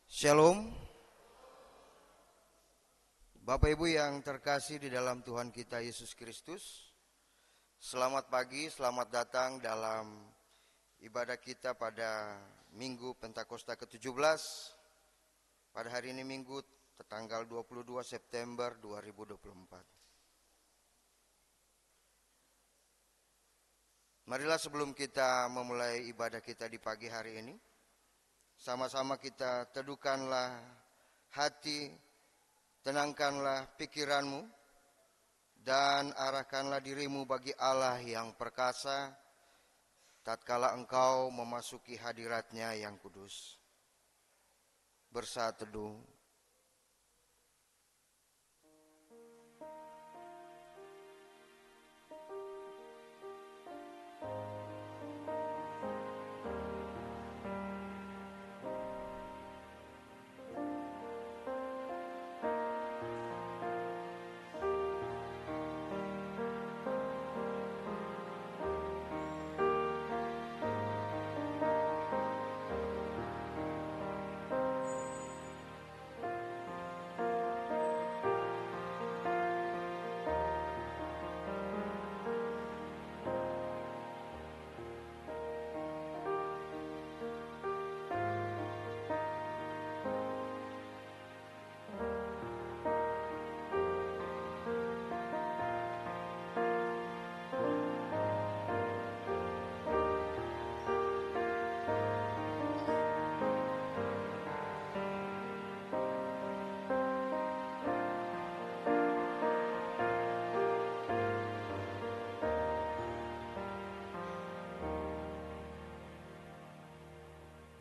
Shalom, Bapak Ibu yang terkasih di dalam Tuhan kita Yesus Kristus. Selamat pagi, selamat datang dalam ibadah kita pada Minggu Pentakosta ke-17. Pada hari ini Minggu tanggal 22 September 2024. Marilah sebelum kita memulai ibadah kita di pagi hari ini, sama-sama kita teduhkanlah hati, tenangkanlah pikiranmu, dan arahkanlah dirimu bagi Allah yang perkasa, tatkala engkau memasuki hadirat-Nya yang kudus. Bersaat teduh.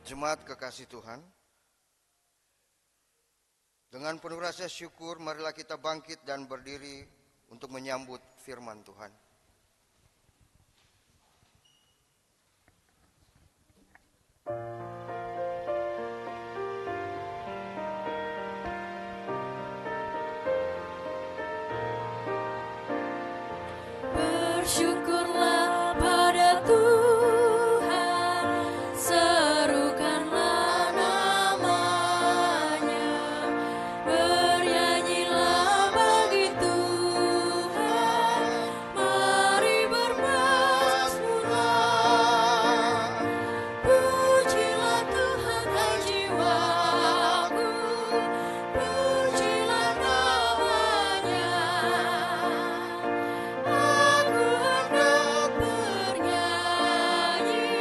Jemaat kekasih Tuhan, dengan penuh rasa syukur marilah kita bangkit dan berdiri untuk menyambut firman Tuhan. Bersyukurlah pada Tuhan, serukanlah namanya, bernyanyilah bagi Tuhan, mari bermazmurlah. Pujilah Tuhan hai jiwaku, pujilah namanya. Aku hendak bernyanyi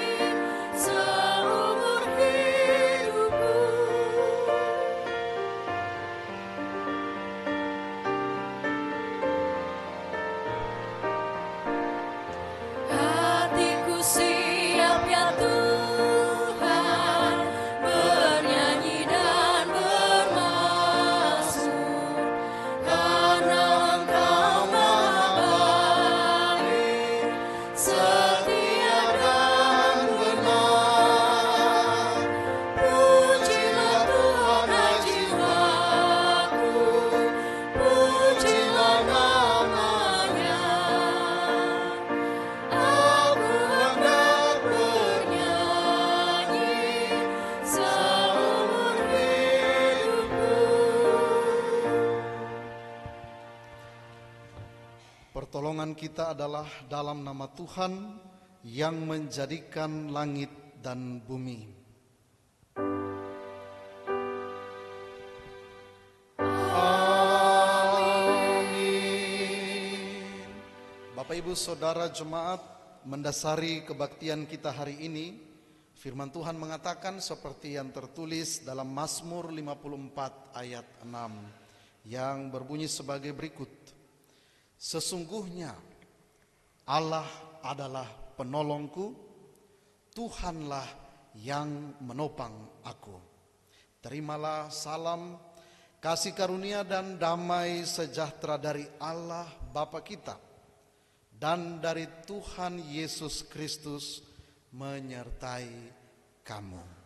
seumur hidupku. Hatiku siap ya Tuhan, bernyanyi dan bermazmur, karena Engkau Maha baik, setia dan benar. Pujilah Tuhan hai jiwaku, pujilah namanya. Aku hendak bernyanyi seumur hidupku. Pertolongan kita adalah dalam nama Tuhan yang menjadikan langit dan bumi. Amin. Bapak Ibu Saudara jemaat, mendasari kebaktian kita hari ini, firman Tuhan mengatakan seperti yang tertulis dalam Mazmur 54 ayat 6 yang berbunyi sebagai berikut. Sesungguhnya Allah adalah penolongku, Tuhanlah yang menopang aku. Terimalah salam, kasih karunia dan damai sejahtera dari Allah Bapa kita dan dari Tuhan Yesus Kristus menyertai kamu.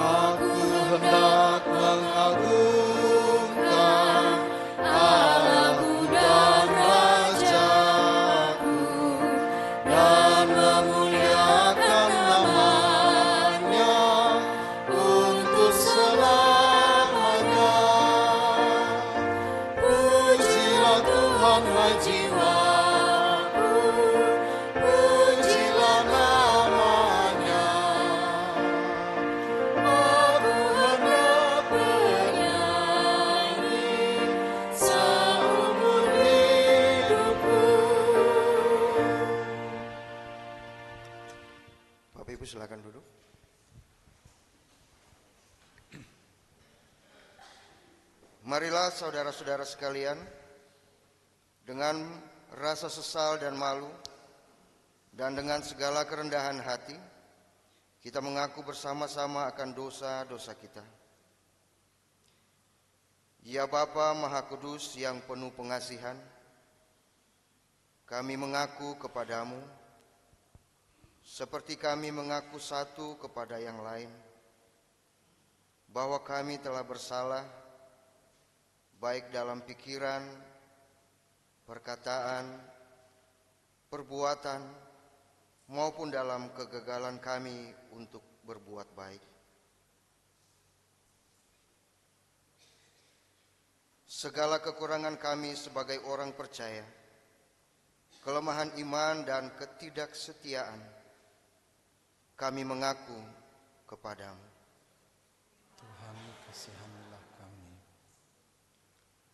Aku hendak mengagungkan Tuhan hai jiwaku, pujilah namanya. Aku hendak bernyanyi seumur hidupku. Bapak Ibu silakan duduk. Marilah saudara-saudara sekalian, dengan rasa sesal dan malu, dan dengan segala kerendahan hati, kita mengaku bersama-sama akan dosa-dosa kita. Ya Bapa Maha Kudus yang penuh pengasihan, kami mengaku kepadamu, seperti kami mengaku satu kepada yang lain, bahwa kami telah bersalah, baik dalam pikiran, perkataan, perbuatan, maupun dalam kegagalan kami untuk berbuat baik. Segala kekurangan kami sebagai orang percaya, kelemahan iman dan ketidaksetiaan, kami mengaku kepadamu. Tuhan, kasihanilah kami.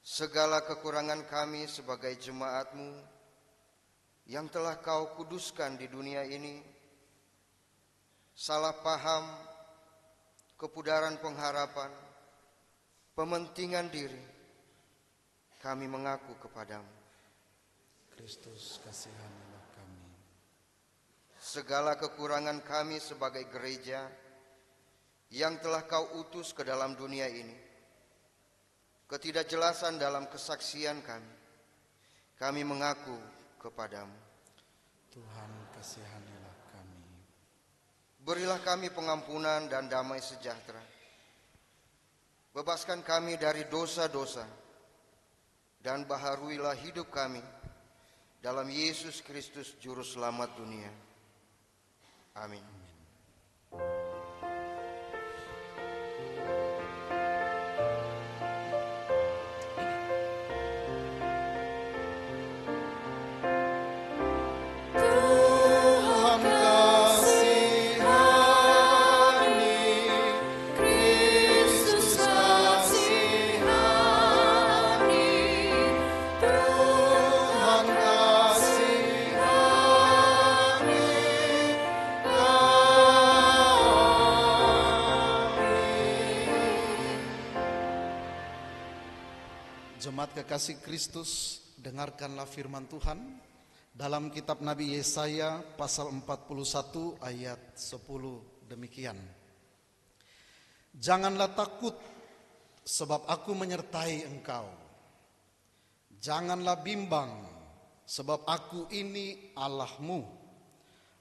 Segala kekurangan kami sebagai jemaat-Mu yang telah Kau kuduskan di dunia ini, salah paham, kepudaran pengharapan, pementingan diri, kami mengaku kepadamu. Kristus, kasihanilah kami. Segala kekurangan kami sebagai gereja yang telah Kau utus ke dalam dunia ini, ketidakjelasan dalam kesaksian kami mengaku kepadamu. Tuhan, kasihanilah kami. Berilah kami pengampunan dan damai sejahtera. Bebaskan kami dari dosa-dosa dan baharuilah hidup kami dalam Yesus Kristus Juru Selamat dunia. Amin. Tuhan kasihani, Kristus kasihani, Tuhan kasihani kami. Jemaat kekasih Kristus, dengarkanlah firman Tuhan dalam kitab Nabi Yesaya pasal 41 ayat 10 demikian. Janganlah takut, sebab aku menyertai engkau. Janganlah bimbang, sebab aku ini Allahmu.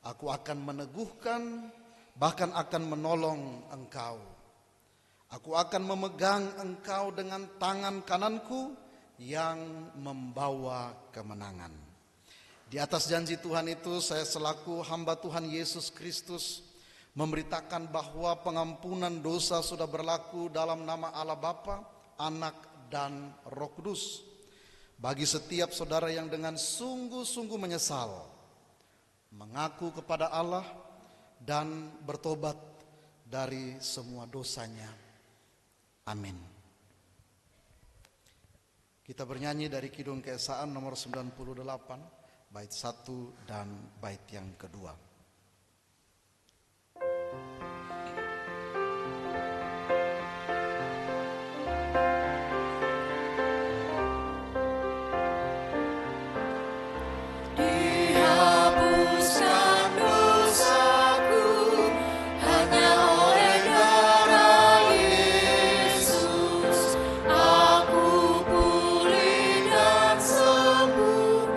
Aku akan meneguhkan, bahkan akan menolong engkau. Aku akan memegang engkau dengan tangan kananku yang membawa kemenangan. Di atas janji Tuhan itu, saya selaku hamba Tuhan Yesus Kristus memberitakan bahwa pengampunan dosa sudah berlaku dalam nama Allah Bapa, Anak, dan Roh Kudus. Bagi setiap saudara yang dengan sungguh-sungguh menyesal, mengaku kepada Allah, dan bertobat dari semua dosanya. Amin. Kita bernyanyi dari Kidung Keesaan nomor 98. Bait 1 dan bait yang kedua. Dihapuskan dosaku hanya oleh darah Yesus. Aku pulih dan sembuh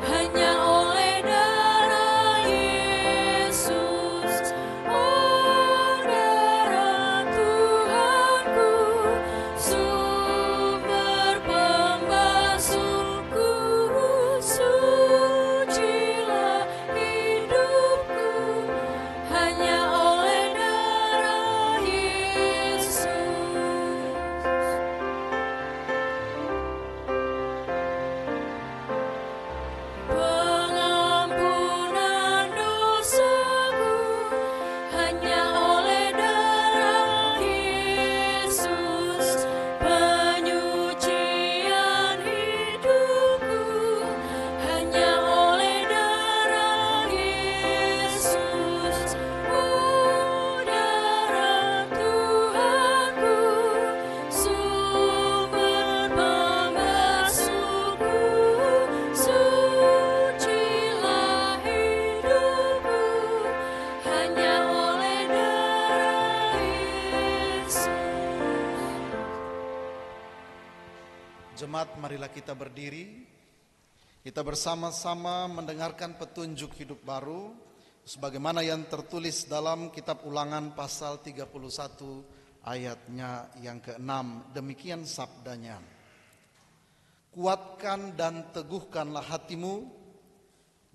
hanya oleh darah Yesus. marilah kita berdiri. Kita bersama-sama mendengarkan petunjuk hidup baru sebagaimana yang tertulis dalam kitab Ulangan pasal 31 ayatnya yang ke-6. Demikian sabdanya. Kuatkan dan teguhkanlah hatimu,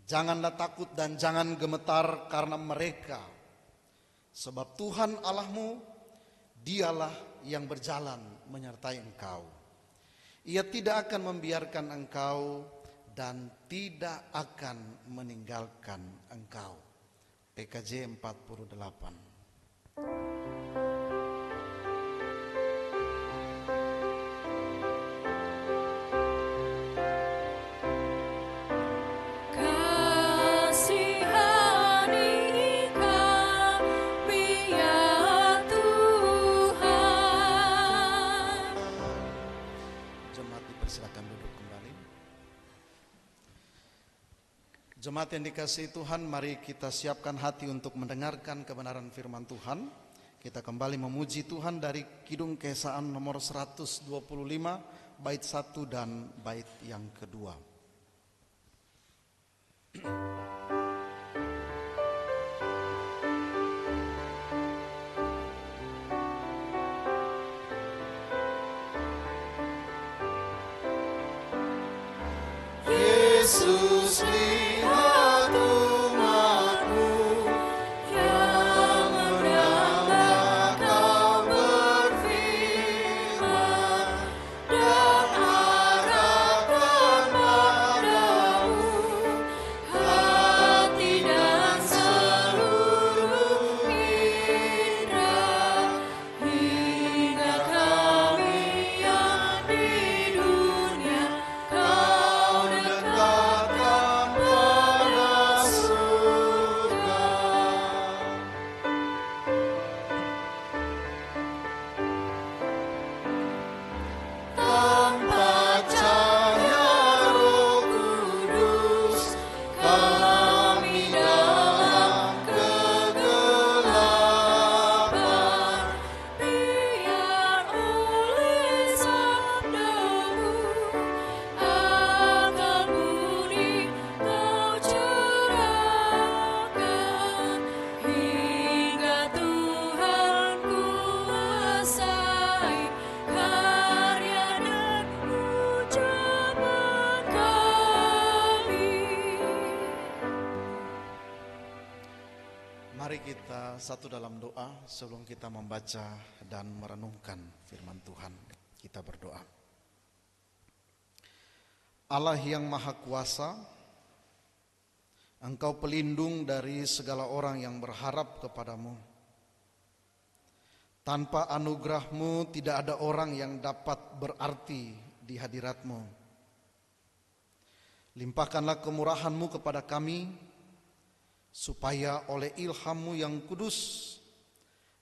janganlah takut dan jangan gemetar karena mereka. Sebab Tuhan Allahmu, dialah yang berjalan menyertai engkau. Ia tidak akan membiarkan engkau dan tidak akan meninggalkan engkau. PKJ 48. Jemaat yang dikasihi Tuhan, mari kita siapkan hati untuk mendengarkan kebenaran firman Tuhan. Kita kembali memuji Tuhan dari Kidung Keesaan nomor 125, bait 1 dan bait yang kedua. Yesus, lihat umat-Mu yang mendengar Kau berfirman dan arahkan padamu hati dan seluruh indera, hingga kami yang di dunia Kau dekatkan pada surga. Tanpa cahaya Roh Kudus, kami dalam kegelapan. Biar oleh sabda-Mu akan bunyi Kau cerahkan, hingga Tuhan kuasai karya dan ucapan kami. Mari kita satu dalam doa sebelum kita membaca dan merenungkan firman Tuhan. Kita berdoa. Allah yang Maha Kuasa, Engkau pelindung dari segala orang yang berharap kepadamu. Tanpa anugerah-Mu tidak ada orang yang dapat berarti di hadirat-Mu. Limpahkanlah kemurahan-Mu kepada kami, supaya oleh ilham-Mu yang kudus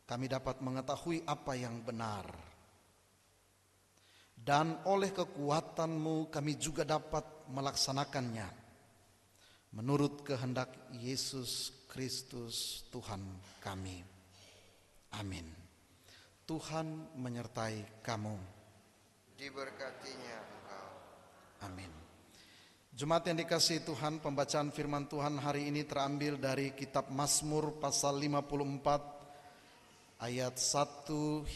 kami dapat mengetahui apa yang benar. Dan oleh kekuatan-Mu kami juga dapat melaksanakannya menurut kehendak Yesus Kristus Tuhan kami. Amin. Tuhan menyertai kamu. Diberkatinya engkau. Amin. Jemaat yang dikasihi Tuhan, pembacaan firman Tuhan hari ini terambil dari kitab Mazmur pasal 54 ayat 1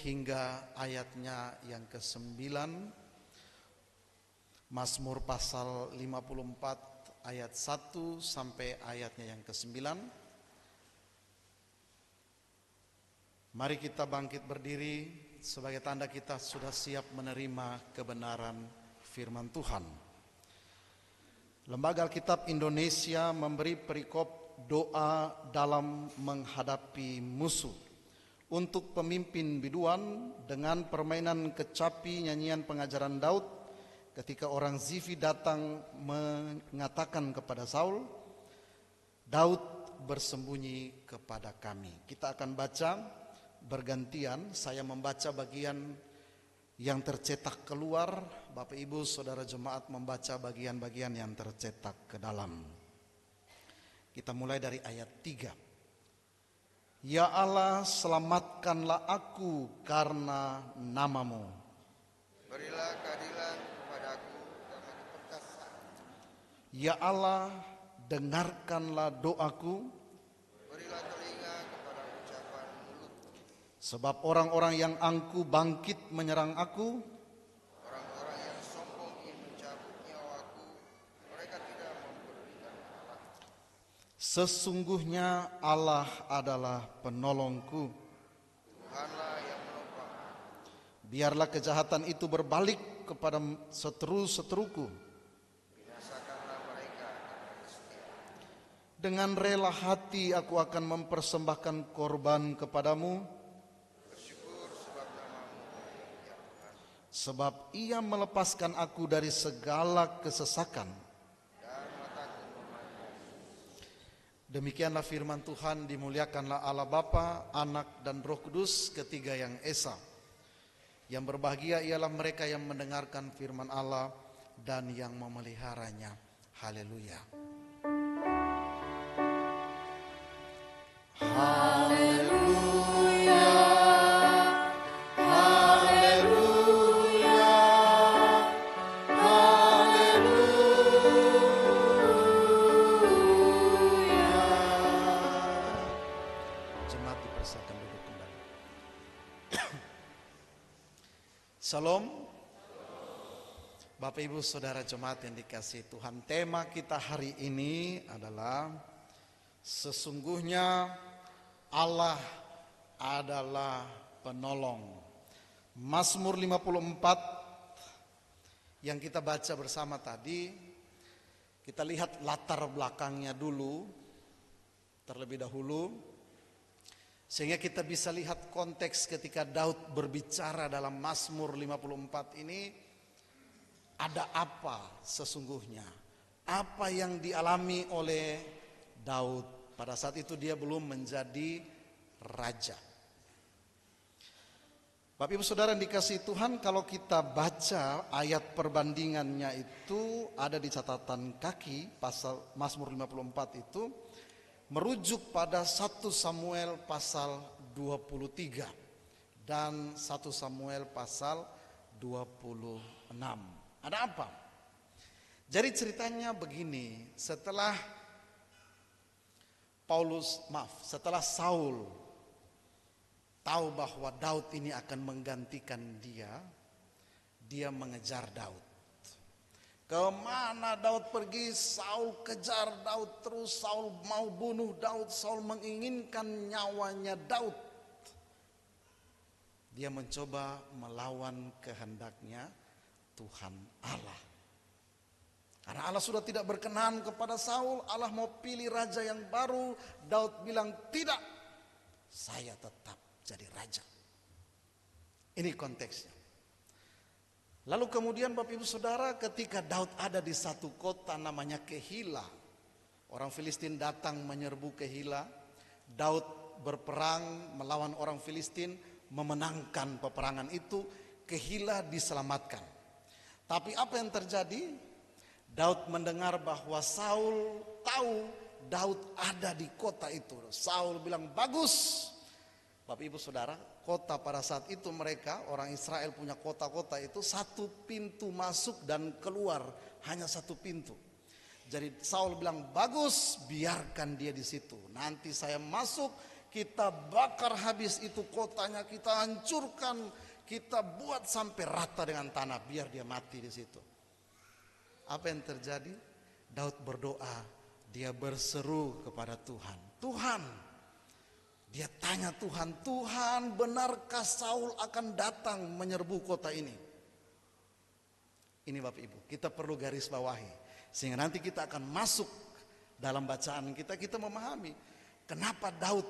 hingga ayatnya yang ke-9. Mazmur pasal 54 ayat 1 sampai ayatnya yang ke-9. Mari kita bangkit berdiri sebagai tanda kita sudah siap menerima kebenaran firman Tuhan. Lembaga Alkitab Indonesia memberi perikop doa dalam menghadapi musuh untuk pemimpin biduan dengan permainan kecapi nyanyian pengajaran Daud ketika orang Zifi datang mengatakan kepada Saul, Daud bersembunyi kepada kami. Kita akan baca bergantian, saya membaca bagian yang tercetak keluar, Bapak Ibu Saudara jemaat membaca bagian-bagian yang tercetak ke dalam. Kita mulai dari ayat 3. Ya Allah, selamatkanlah aku karena nama-Mu. Berilah keadilan kepadaku Ya Allah, dengarkanlah doaku, Berilah telinga kepada ucapan mulut. sebab orang-orang yang angkuh bangkit menyerang aku. Orang-orang yang sombong ingin mencabut nyawaku. Mereka tidak memberikan Allah. Sesungguhnya Allah adalah penolongku. Tuhanlah yang menopang. Biarlah kejahatan itu berbalik kepada seteru-seteruku. Binasakanlah mereka karena kesetiaan. Dengan rela hati aku akan mempersembahkan korban kepadamu, Bersyukur sebab namamu baik, ya Tuhan. sebab ia melepaskan aku dari segala kesesakan. Dan mataku memandang. Demikianlah firman Tuhan, dimuliakanlah Allah Bapa, Anak dan Roh Kudus, ketiga yang esa. Yang berbahagia ialah mereka yang mendengarkan firman Allah dan yang memeliharanya. Haleluya. Haleluya. Haleluya. Haleluya. Jemaat dipersilakan duduk kembali. Salam. Bapak Ibu Saudara jemaat yang dikasihi Tuhan, tema kita hari ini adalah sesungguhnya Allah adalah penolong. Mazmur 54 yang kita baca bersama tadi, kita lihat latar belakangnya dulu, terlebih dahulu, sehingga kita bisa lihat konteks ketika Daud berbicara dalam Mazmur 54 ini. Ada apa sesungguhnya? Apa yang dialami oleh Daud? Pada saat itu dia belum menjadi raja. Bapak Ibu Saudara yang dikasihi Tuhan, kalau kita baca ayat perbandingannya itu ada di catatan kaki pasal Mazmur 54 itu merujuk pada 1 Samuel pasal 23 dan 1 Samuel pasal 26. Ada apa? Jadi ceritanya begini, setelah Saul tahu bahwa Daud ini akan menggantikan dia mengejar Daud. Kemana Daud pergi, Saul kejar Daud terus, Saul mau bunuh Daud, Saul menginginkan nyawanya Daud. Dia mencoba melawan kehendaknya Tuhan Allah. Karena Allah sudah tidak berkenan kepada Saul, Allah mau pilih raja yang baru. Daud bilang, tidak, saya tetap jadi raja. Ini konteksnya. Lalu kemudian Bapak Ibu Saudara, ketika Daud ada di satu kota namanya Kehila, orang Filistin datang menyerbu Kehila. Daud berperang melawan orang Filistin, memenangkan peperangan itu. Kehila diselamatkan. Tapi apa yang terjadi? Daud mendengar bahwa Saul tahu Daud ada di kota itu. Saul bilang, bagus. Bapak Ibu Saudara, kota pada saat itu mereka, orang Israel punya kota-kota itu satu pintu masuk dan keluar, hanya satu pintu. Jadi Saul bilang, bagus, biarkan dia di situ. Nanti saya masuk, kita bakar habis itu kotanya, kita hancurkan, kita buat sampai rata dengan tanah, biar dia mati di situ. Apa yang terjadi? Daud berdoa, dia berseru kepada Tuhan. Tuhan, dia tanya Tuhan, Tuhan benarkah Saul akan datang menyerbu kota ini? Ini Bapak Ibu, kita perlu garis bawahi. Sehingga nanti kita akan masuk dalam bacaan kita, kita memahami kenapa Daud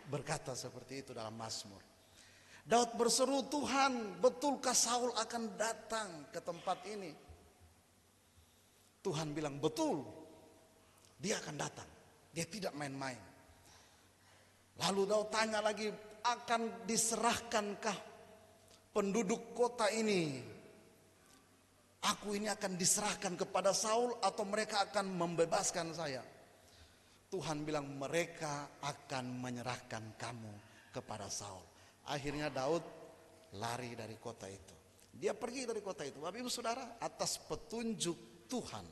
berkata seperti itu dalam Mazmur. Daud berseru, Tuhan, betulkah Saul akan datang ke tempat ini? Tuhan bilang, betul, dia akan datang. Dia tidak main-main. Lalu Daud tanya lagi, akan diserahkankah penduduk kota ini? Aku ini akan diserahkan kepada Saul atau mereka akan membebaskan saya? Tuhan bilang, mereka akan menyerahkan kamu kepada Saul. Akhirnya Daud lari dari kota itu. Dia pergi dari kota itu. Bapak Ibu Saudara, atas petunjuk Tuhan,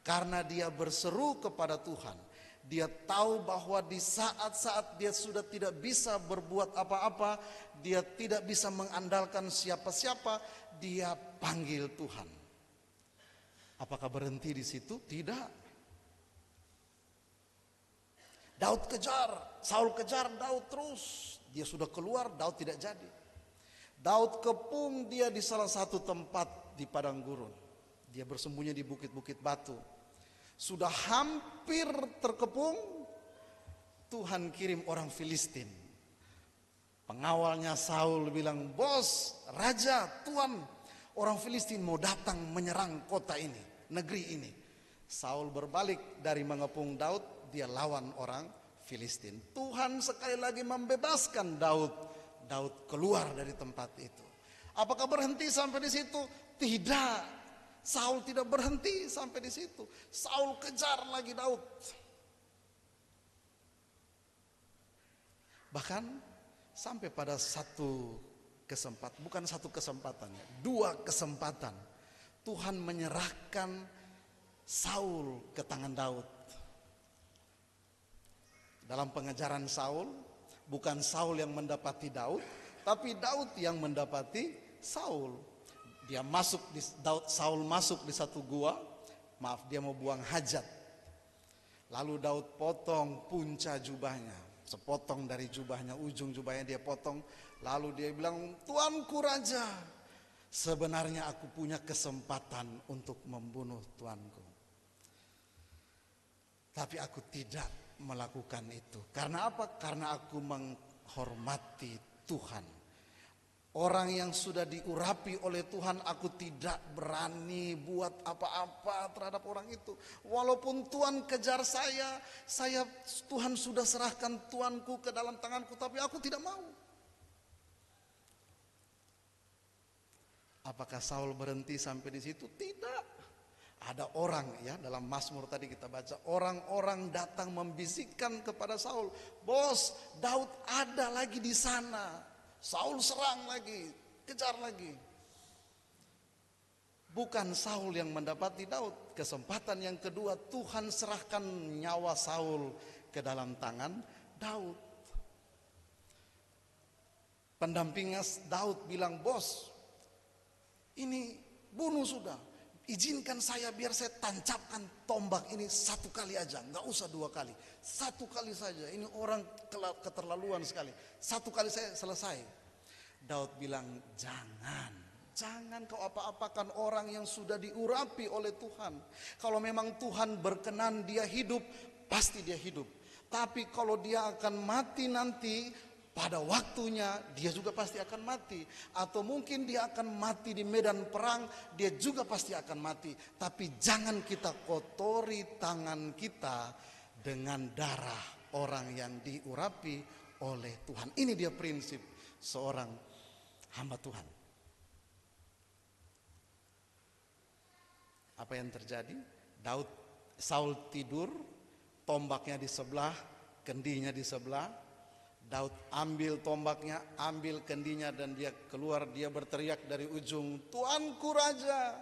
Karena dia berseru kepada Tuhan. Dia tahu bahwa di saat-saat dia sudah tidak bisa berbuat apa-apa, dia tidak bisa mengandalkan siapa-siapa, dia panggil Tuhan. Apakah berhenti di situ? Tidak. Daud kejar, Saul kejar Daud terus. Dia sudah keluar, Daud tidak jadi. Daud kepung dia di salah satu tempat di padang gurun. Dia bersembunyi di bukit-bukit batu. Sudah hampir terkepung, Tuhan kirim orang Filistin. Pengawalnya Saul bilang, "Bos, raja, tuan, orang Filistin mau datang menyerang kota ini, negeri ini." Saul berbalik dari mengepung Daud, dia lawan orang Filistin. Tuhan sekali lagi membebaskan Daud. Daud keluar dari tempat itu. Apakah berhenti sampai di situ? Tidak. Saul tidak berhenti sampai di situ. Saul kejar lagi Daud. Bahkan sampai pada satu kesempatan, bukan satu kesempatan, dua kesempatan, Tuhan menyerahkan Saul ke tangan Daud. Dalam pengejaran Saul, bukan Saul yang mendapati Daud, tapi Daud yang mendapati Saul. Saul masuk di satu gua, dia mau buang hajat. Lalu Daud potong punca jubahnya, sepotong dari jubahnya, ujung jubahnya dia potong. Lalu dia bilang, "Tuanku raja, sebenarnya aku punya kesempatan untuk membunuh tuanku. Tapi aku tidak melakukan itu. Karena apa? Karena aku menghormati Tuhan. Orang yang sudah diurapi oleh Tuhan, aku tidak berani buat apa-apa terhadap orang itu. Walaupun Tuhan kejar saya Tuhan sudah serahkan tuanku ke dalam tanganku, tapi aku tidak mau." Apakah Saul berhenti sampai di situ? Tidak. Ada orang, ya, dalam Mazmur tadi kita baca, orang-orang datang membisikkan kepada Saul, "Bos, Daud ada lagi di sana." Saul serang lagi, kejar lagi. Bukan Saul yang mendapati Daud. Kesempatan yang kedua, Tuhan serahkan nyawa Saul ke dalam tangan Daud. Pendampingnya Daud bilang, "Bos, ini bunuh sudah. Izinkan saya biar saya tancapkan tombak ini satu kali aja, nggak usah dua kali. Satu kali saja, ini orang keterlaluan sekali. Satu kali saya selesai." Daud bilang, Jangan kau apa-apakan orang yang sudah diurapi oleh Tuhan. Kalau memang Tuhan berkenan dia hidup, pasti dia hidup. Tapi kalau dia akan mati nanti, pada waktunya dia juga pasti akan mati. Atau mungkin dia akan mati di medan perang, dia juga pasti akan mati. Tapi jangan kita kotori tangan kita dengan darah orang yang diurapi oleh Tuhan. Ini dia prinsip seorang hamba Tuhan. Apa yang terjadi? Saul tidur, tombaknya di sebelah, kendinya di sebelah. Daud ambil tombaknya, ambil kendinya, dan dia keluar. Dia berteriak dari ujung, "Tuanku raja,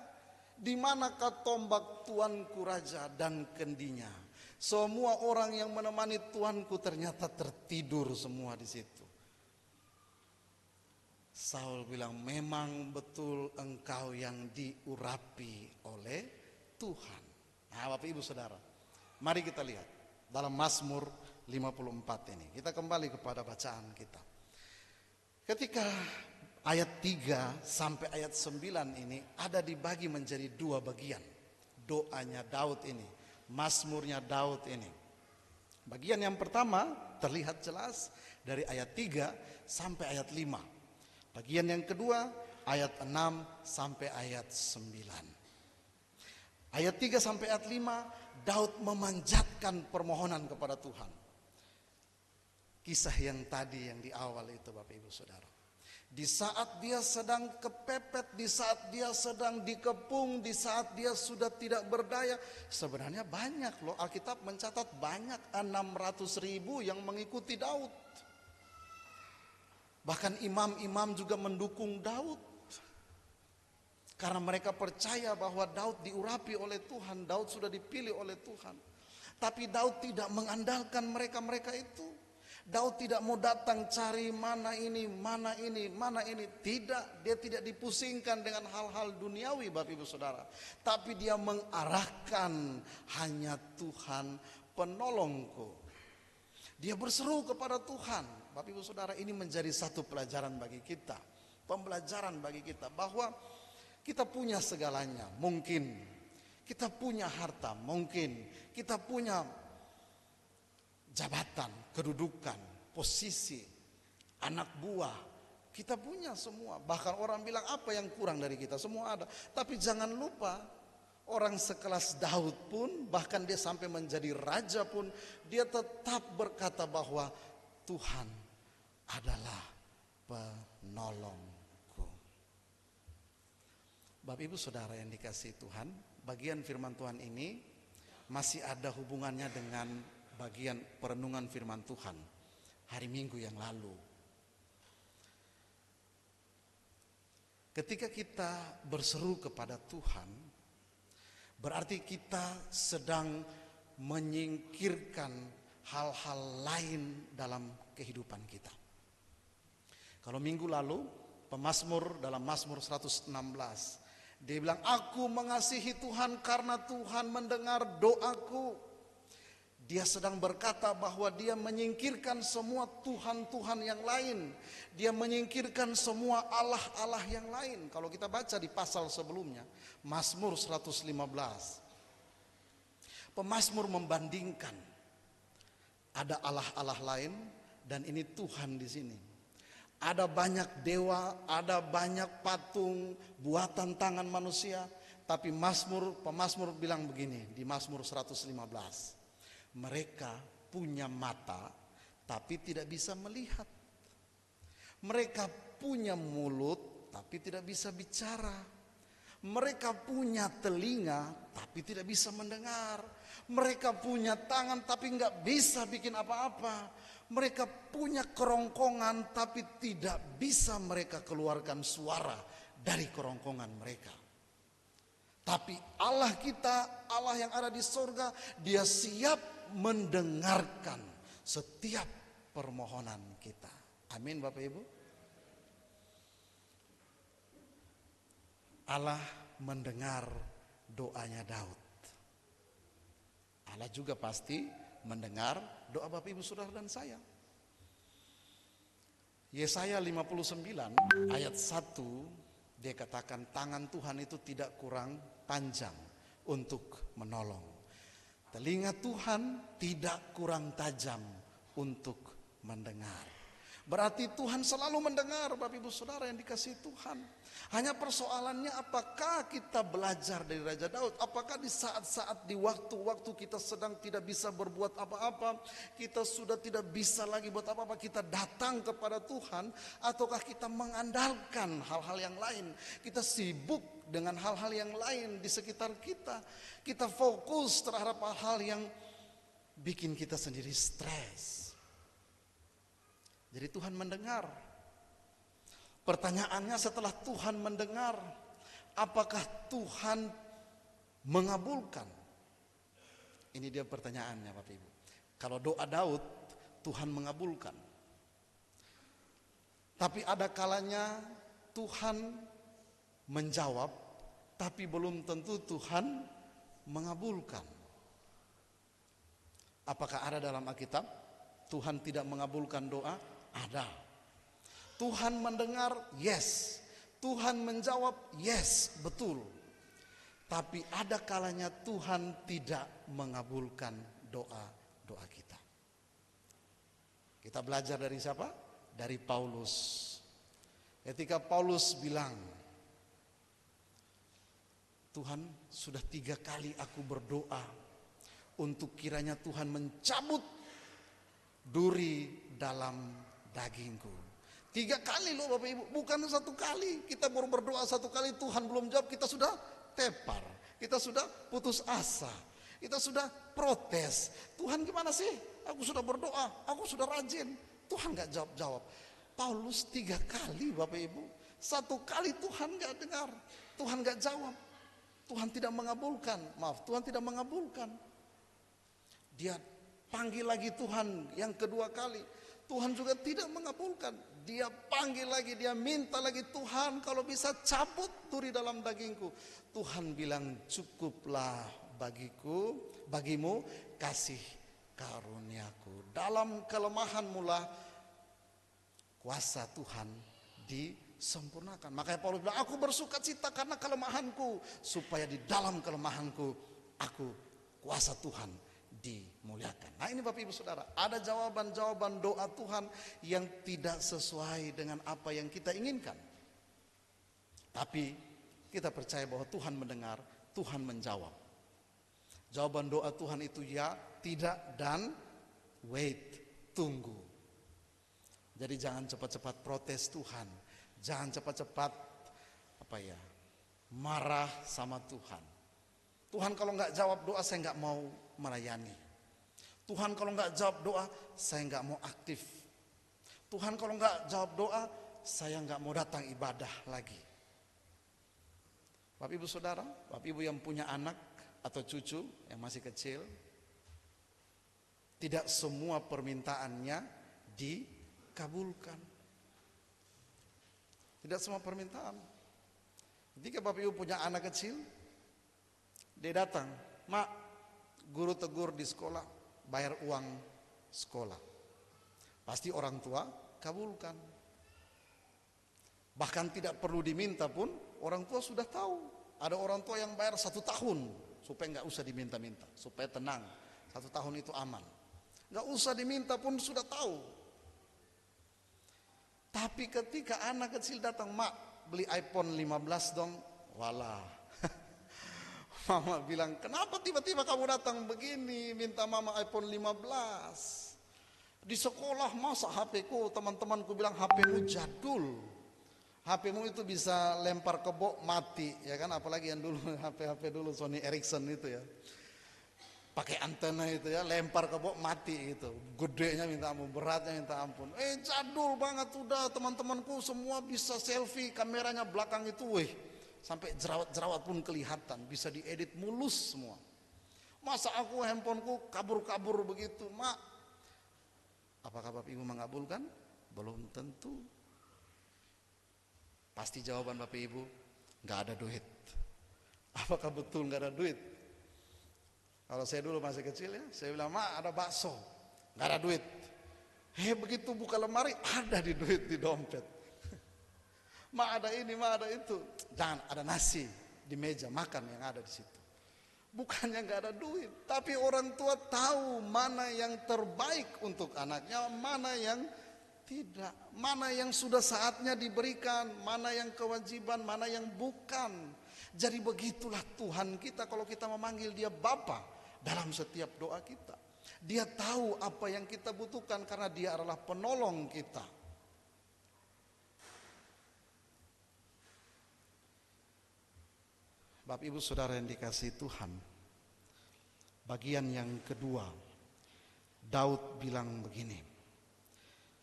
di manakah tombak tuanku raja dan kendinya?" Semua orang yang menemani tuanku ternyata tertidur semua di situ. Saul bilang, "Memang betul engkau yang diurapi oleh Tuhan." Nah, Bapak Ibu Saudara, mari kita lihat dalam Mazmur 54 ini. Kita kembali kepada bacaan kita. Ketika ayat 3 sampai ayat 9 ini ada dibagi menjadi dua bagian. Doanya Daud ini, Mazmurnya Daud ini. Bagian yang pertama terlihat jelas dari ayat 3 sampai ayat 5. Bagian yang kedua ayat 6 sampai ayat 9. Ayat 3 sampai ayat 5, Daud memanjatkan permohonan kepada Tuhan. Kisah yang tadi yang di awal itu, Bapak Ibu Saudara. Di saat dia sedang kepepet, di saat dia sedang dikepung, di saat dia sudah tidak berdaya. Sebenarnya banyak loh, Alkitab mencatat banyak, 600.000 yang mengikuti Daud. Bahkan imam-imam juga mendukung Daud. Karena mereka percaya bahwa Daud diurapi oleh Tuhan, Daud sudah dipilih oleh Tuhan. Tapi Daud tidak mengandalkan mereka-mereka itu. Daud tidak mau datang cari mana ini, mana ini, mana ini. Tidak, dia tidak dipusingkan dengan hal-hal duniawi Bapak Ibu Saudara. Tapi dia mengarahkan hanya Tuhan penolongku. Dia berseru kepada Tuhan. Bapak Ibu Saudara, ini menjadi satu pelajaran bagi kita. Pembelajaran bagi kita bahwa kita punya segalanya, mungkin kita punya harta, mungkin kita punya jabatan, kedudukan, posisi, anak buah, kita punya semua. Bahkan orang bilang apa yang kurang dari kita, semua ada. Tapi jangan lupa, orang sekelas Daud pun, bahkan dia sampai menjadi raja pun, dia tetap berkata bahwa Tuhan adalah penolongku. Bapak Ibu Saudara yang dikasihi Tuhan, bagian firman Tuhan ini masih ada hubungannya dengan bagian perenungan firman Tuhan hari Minggu yang lalu. Ketika kita berseru kepada Tuhan, berarti kita sedang menyingkirkan hal-hal lain dalam kehidupan kita. Kalau minggu lalu, pemazmur dalam Mazmur 116, dia bilang, aku mengasihi Tuhan karena Tuhan mendengar doaku. Dia sedang berkata bahwa dia menyingkirkan semua Tuhan-Tuhan yang lain. Dia menyingkirkan semua Allah-Allah yang lain. Kalau kita baca di pasal sebelumnya, Mazmur 115. Pemazmur membandingkan ada Allah-Allah lain dan ini Tuhan di sini. Ada banyak dewa, ada banyak patung buatan tangan manusia. Tapi pemazmur bilang begini di Mazmur 115. Mereka punya mata tapi tidak bisa melihat. Mereka punya mulut tapi tidak bisa bicara. Mereka punya telinga tapi tidak bisa mendengar. Mereka punya tangan tapi nggak bisa bikin apa-apa. Mereka punya kerongkongan tapi tidak bisa mereka keluarkan suara dari kerongkongan mereka. Tapi Allah kita, Allah yang ada di sorga, dia siap mendengarkan setiap permohonan kita. Amin Bapak Ibu. Allah mendengar doanya Daud. Allah juga pasti mendengar doa Bapak Ibu Saudara dan saya. Yesaya 59 ayat 1, dia katakan tangan Tuhan itu tidak kurang panjang untuk menolong. Telinga Tuhan tidak kurang tajam untuk mendengar. Berarti Tuhan selalu mendengar Bapak Ibu Saudara yang dikasihi Tuhan. Hanya persoalannya apakah kita belajar dari Raja Daud. Apakah di saat-saat di waktu-waktu kita sedang tidak bisa berbuat apa-apa. Kita sudah tidak bisa lagi buat apa-apa. Kita datang kepada Tuhan. Ataukah kita mengandalkan hal-hal yang lain. Kita sibuk dengan hal-hal yang lain di sekitar kita. Kita fokus terhadap hal-hal yang bikin kita sendiri stres. Jadi Tuhan mendengar. Pertanyaannya setelah Tuhan mendengar, apakah Tuhan mengabulkan? Ini dia pertanyaannya Bapak Ibu. Kalau doa Daud, Tuhan mengabulkan. Tapi ada kalanya Tuhan menjawab, tapi belum tentu Tuhan mengabulkan. Apakah ada dalam Alkitab Tuhan tidak mengabulkan doa? Ada. Tuhan mendengar, yes. Tuhan menjawab, yes, betul. Tapi ada kalanya Tuhan tidak mengabulkan doa-doa kita. Kita belajar dari siapa? Dari Paulus. Ketika Paulus bilang, Tuhan, sudah 3 kali aku berdoa untuk kiranya Tuhan mencabut duri dalam dagingku. 3 kali loh Bapak Ibu, bukan 1 kali. Kita baru berdoa 1 kali, Tuhan belum jawab, kita sudah tepar, kita sudah putus asa, kita sudah protes. Tuhan gimana sih? Aku sudah berdoa, aku sudah rajin, Tuhan gak jawab-jawab. Paulus 3 kali Bapak Ibu Satu kali Tuhan gak dengar, Tuhan gak jawab, Tuhan tidak mengabulkan. Tuhan tidak mengabulkan. Dia panggil lagi Tuhan yang kedua kali, Tuhan juga tidak mengabulkan. Dia panggil lagi, dia minta lagi, Tuhan kalau bisa cabut duri dalam dagingku. Tuhan bilang, cukuplah bagimu kasih karuniaku. Dalam kelemahan mula kuasa Tuhan disempurnakan. Makanya Paulus bilang, aku bersuka cita karena kelemahanku, supaya di dalam kelemahanku kuasa Tuhan dimuliakan. Nah, ini Bapak Ibu Saudara, ada jawaban-jawaban doa Tuhan yang tidak sesuai dengan apa yang kita inginkan. Tapi kita percaya bahwa Tuhan mendengar, Tuhan menjawab. Jawaban doa Tuhan itu ya, tidak, dan wait, tunggu. Jadi jangan cepat-cepat protes Tuhan. Jangan cepat-cepat marah sama Tuhan. Tuhan kalau nggak jawab doa, saya nggak mau melayani. Tuhan kalau nggak jawab doa, saya nggak mau aktif. Tuhan kalau nggak jawab doa, saya nggak mau datang ibadah lagi. Bapak Ibu Saudara, Bapak Ibu yang punya anak atau cucu yang masih kecil, tidak semua permintaannya dikabulkan. Tidak semua permintaan. Ketika Bapak Ibu punya anak kecil, dia datang, Mak, guru tegur di sekolah, bayar uang sekolah. Pasti orang tua kabulkan. Bahkan tidak perlu diminta pun, orang tua sudah tahu. Ada orang tua yang bayar 1 tahun, supaya nggak usah diminta-minta, supaya tenang, 1 tahun itu aman. Nggak usah diminta pun sudah tahu. Tapi ketika anak kecil datang, Mak, beli iPhone 15 dong, walah. Mama bilang, kenapa tiba-tiba kamu datang begini, minta mama iPhone 15? Di sekolah masa HP-ku, teman-temanku bilang HP-mu jadul. HP-mu itu bisa lempar ke bok mati, ya kan? Apalagi yang dulu HP dulu Sony Ericsson itu ya. Pakai antena itu ya, lempar ke bok mati itu. Gedenya minta ampun, beratnya minta ampun. Jadul banget udah, teman-temanku semua bisa selfie, kameranya belakang itu, sampai jerawat-jerawat pun kelihatan, bisa diedit mulus semua. Masa aku handphoneku kabur-kabur begitu, Mak? Apakah Bapak Ibu mengabulkan? Belum tentu. Pasti jawaban Bapak Ibu, nggak ada duit. Apakah betul nggak ada duit? Kalau saya dulu masih kecil ya, saya bilang, Mak, ada bakso, nggak ada duit. Begitu buka lemari, ada duit di dompet. Mak ada ini, mak ada itu. Jangan, ada nasi di meja, makan yang ada di situ. Bukannya nggak ada duit, tapi orang tua tahu mana yang terbaik untuk anaknya, mana yang tidak, mana yang sudah saatnya diberikan, mana yang kewajiban, mana yang bukan. Jadi begitulah Tuhan kita kalau kita memanggil Dia Bapa dalam setiap doa kita. Dia tahu apa yang kita butuhkan karena Dia adalah penolong kita. Bapak Ibu Saudara yang dikasihi Tuhan, bagian yang kedua, Daud bilang begini,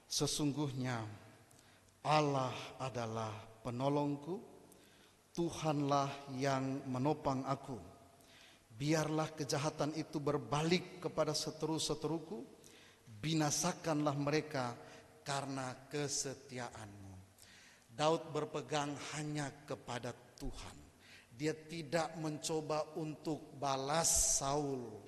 sesungguhnya Allah adalah penolongku, Tuhanlah yang menopang aku. Biarlah kejahatan itu berbalik kepada seteru-seteruku, binasakanlah mereka karena kesetiaanmu. Daud berpegang hanya kepada Tuhan. Dia tidak mencoba untuk balas Saul.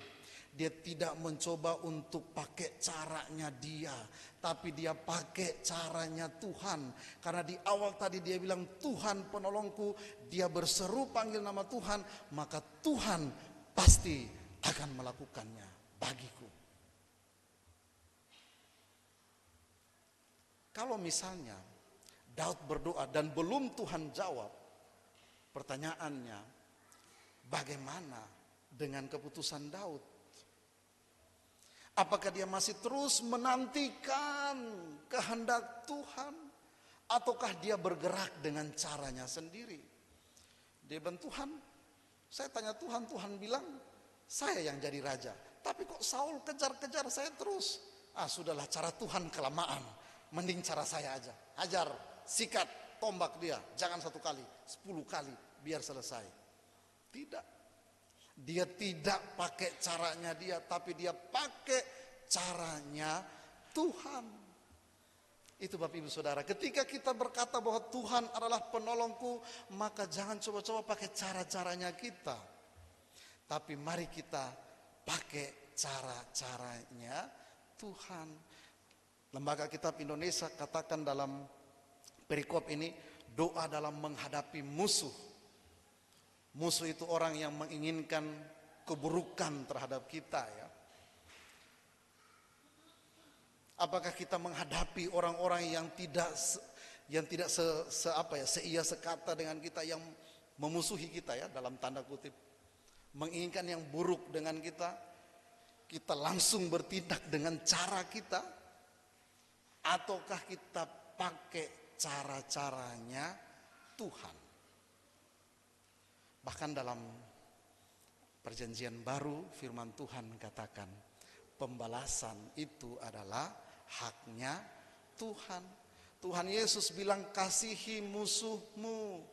Dia tidak mencoba untuk pakai caranya dia, tapi dia pakai caranya Tuhan. Karena di awal tadi dia bilang Tuhan penolongku, dia berseru panggil nama Tuhan, maka Tuhan pasti akan melakukannya bagiku. Kalau misalnya Daud berdoa dan belum Tuhan jawab, pertanyaannya, bagaimana dengan keputusan Daud? Apakah dia masih terus menantikan kehendak Tuhan? Ataukah dia bergerak dengan caranya sendiri? Dia bilang, Tuhan, saya tanya Tuhan, Tuhan bilang, saya yang jadi raja. Tapi kok Saul kejar-kejar saya terus? Sudahlah, cara Tuhan kelamaan. Mending cara saya aja. Hajar, sikat, tombak dia, jangan 1 kali, 10 kali biar selesai. Tidak. Dia tidak pakai caranya dia, tapi dia pakai caranya Tuhan. Itu Bapak Ibu Saudara, ketika kita berkata bahwa Tuhan adalah penolongku, maka jangan coba-coba pakai cara-caranya kita. Tapi mari kita pakai cara-caranya Tuhan. Lembaga Kitab Indonesia katakan dalam perikop ini, doa dalam menghadapi musuh. Musuh itu orang yang menginginkan keburukan terhadap kita, ya. Apakah kita menghadapi orang-orang yang tidak seia sekata dengan kita, yang memusuhi kita, ya, dalam tanda kutip, menginginkan yang buruk dengan kita, kita langsung bertindak dengan cara kita, ataukah kita pakai cara-caranya Tuhan? Bahkan dalam Perjanjian Baru firman Tuhan katakan, pembalasan itu adalah haknya Tuhan. Tuhan Yesus bilang, kasihi musuhmu,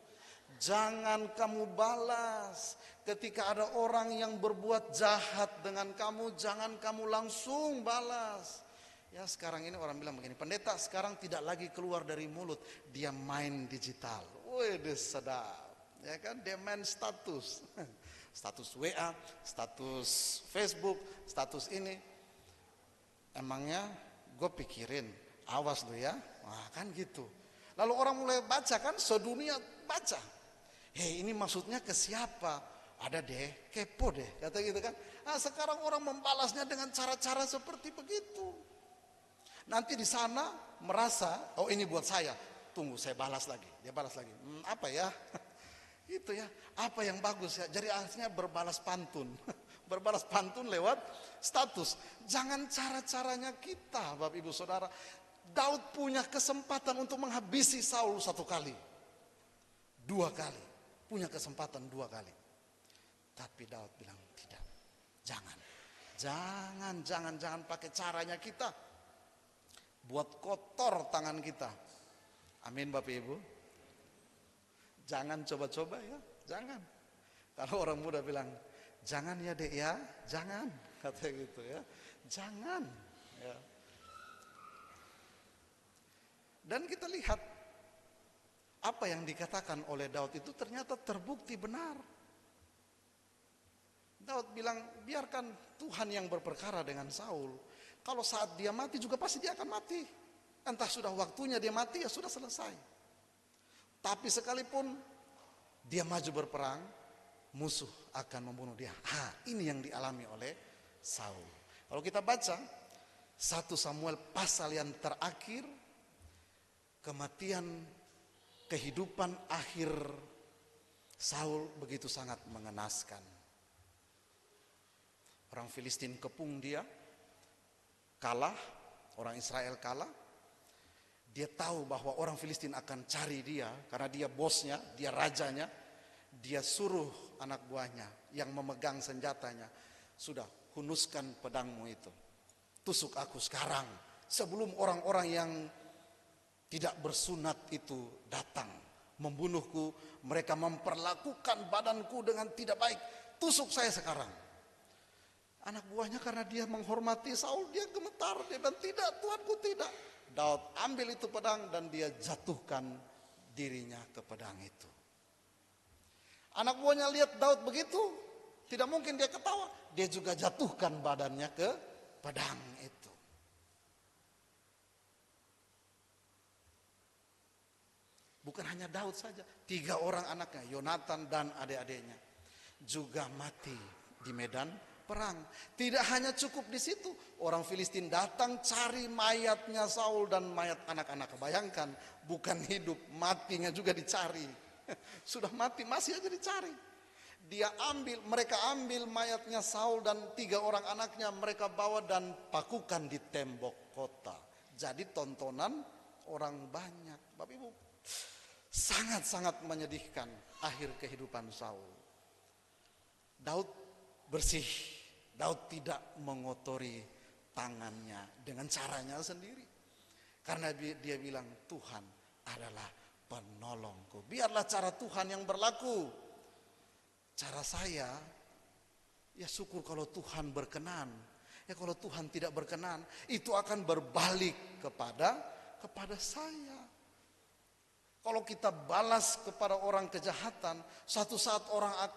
jangan kamu balas. Ketika ada orang yang berbuat jahat dengan kamu, jangan kamu langsung balas. Ya, sekarang ini orang bilang begini, pendeta sekarang tidak lagi keluar dari mulut, dia main digital. Wih, sedap. Ya kan, dia main status. Status WA, status Facebook, status ini. Emangnya gue pikirin, awas lu ya. Wah, kan gitu. Lalu orang mulai baca, kan sedunia baca. Hei, ini maksudnya ke siapa? Ada deh, kepo deh, kata gitu kan. Nah, sekarang orang membalasnya dengan cara-cara seperti begitu. Nanti di sana merasa, oh ini buat saya, tunggu saya balas lagi. Dia balas lagi, apa ya? Itu ya, apa yang bagus ya. Jadi akhirnya berbalas pantun. Berbalas pantun lewat status. Jangan cara-caranya kita, Bapak Ibu Saudara. Daud punya kesempatan untuk menghabisi Saul 1 kali, 2 kali, punya kesempatan 2 kali. Tapi Daud bilang tidak, jangan pakai caranya kita, buat kotor tangan kita. Amin Bapak Ibu. Jangan coba-coba ya, jangan. Kalau orang muda bilang, jangan ya dek ya, jangan, kata gitu ya, jangan. Ya. Dan kita lihat apa yang dikatakan oleh Daud itu ternyata terbukti benar. Daud bilang, biarkan Tuhan yang berperkara dengan Saul. Kalau saat dia mati juga pasti dia akan mati. Entah sudah waktunya dia mati, ya sudah selesai. Tapi sekalipun dia maju berperang, musuh akan membunuh dia. Ini yang dialami oleh Saul. Kalau kita baca 1 Samuel pasal yang terakhir, kematian, kehidupan akhir Saul begitu sangat mengenaskan. Orang Filistin kepung dia, kalah, orang Israel kalah. Dia tahu bahwa orang Filistin akan cari dia, karena dia bosnya, dia rajanya. Dia suruh anak buahnya yang memegang senjatanya, sudah, hunuskan pedangmu itu, tusuk aku sekarang, sebelum orang-orang yang tidak bersunat itu datang membunuhku. Mereka memperlakukan badanku dengan tidak baik, tusuk saya sekarang. Anak buahnya karena dia menghormati Saul, dia gemetar, dia bilang, tidak Tuanku, tidak. Daud ambil itu pedang dan dia jatuhkan dirinya ke pedang itu. Anak buahnya lihat Daud begitu, tidak mungkin dia ketawa, dia juga jatuhkan badannya ke pedang itu. Bukan hanya Daud saja, 3 orang anaknya, Yonatan dan adik-adiknya juga mati di medan perang. Tidak hanya cukup di situ, orang Filistin datang cari mayatnya Saul dan mayat anak-anak. Bayangkan, bukan hidup, matinya juga dicari. Sudah mati masih aja dicari. Mereka ambil mayatnya Saul dan 3 orang anaknya, mereka bawa dan pakukan di tembok kota. Jadi tontonan orang banyak. Bapak Ibu, sangat-sangat menyedihkan akhir kehidupan Saul. Daud bersih. Daud tidak mengotori tangannya dengan caranya sendiri. Karena dia bilang, Tuhan adalah penolongku. Biarlah cara Tuhan yang berlaku. Cara saya, ya syukur kalau Tuhan berkenan. Ya kalau Tuhan tidak berkenan, itu akan berbalik kepada saya. Kalau kita balas kepada orang kejahatan, suatu saat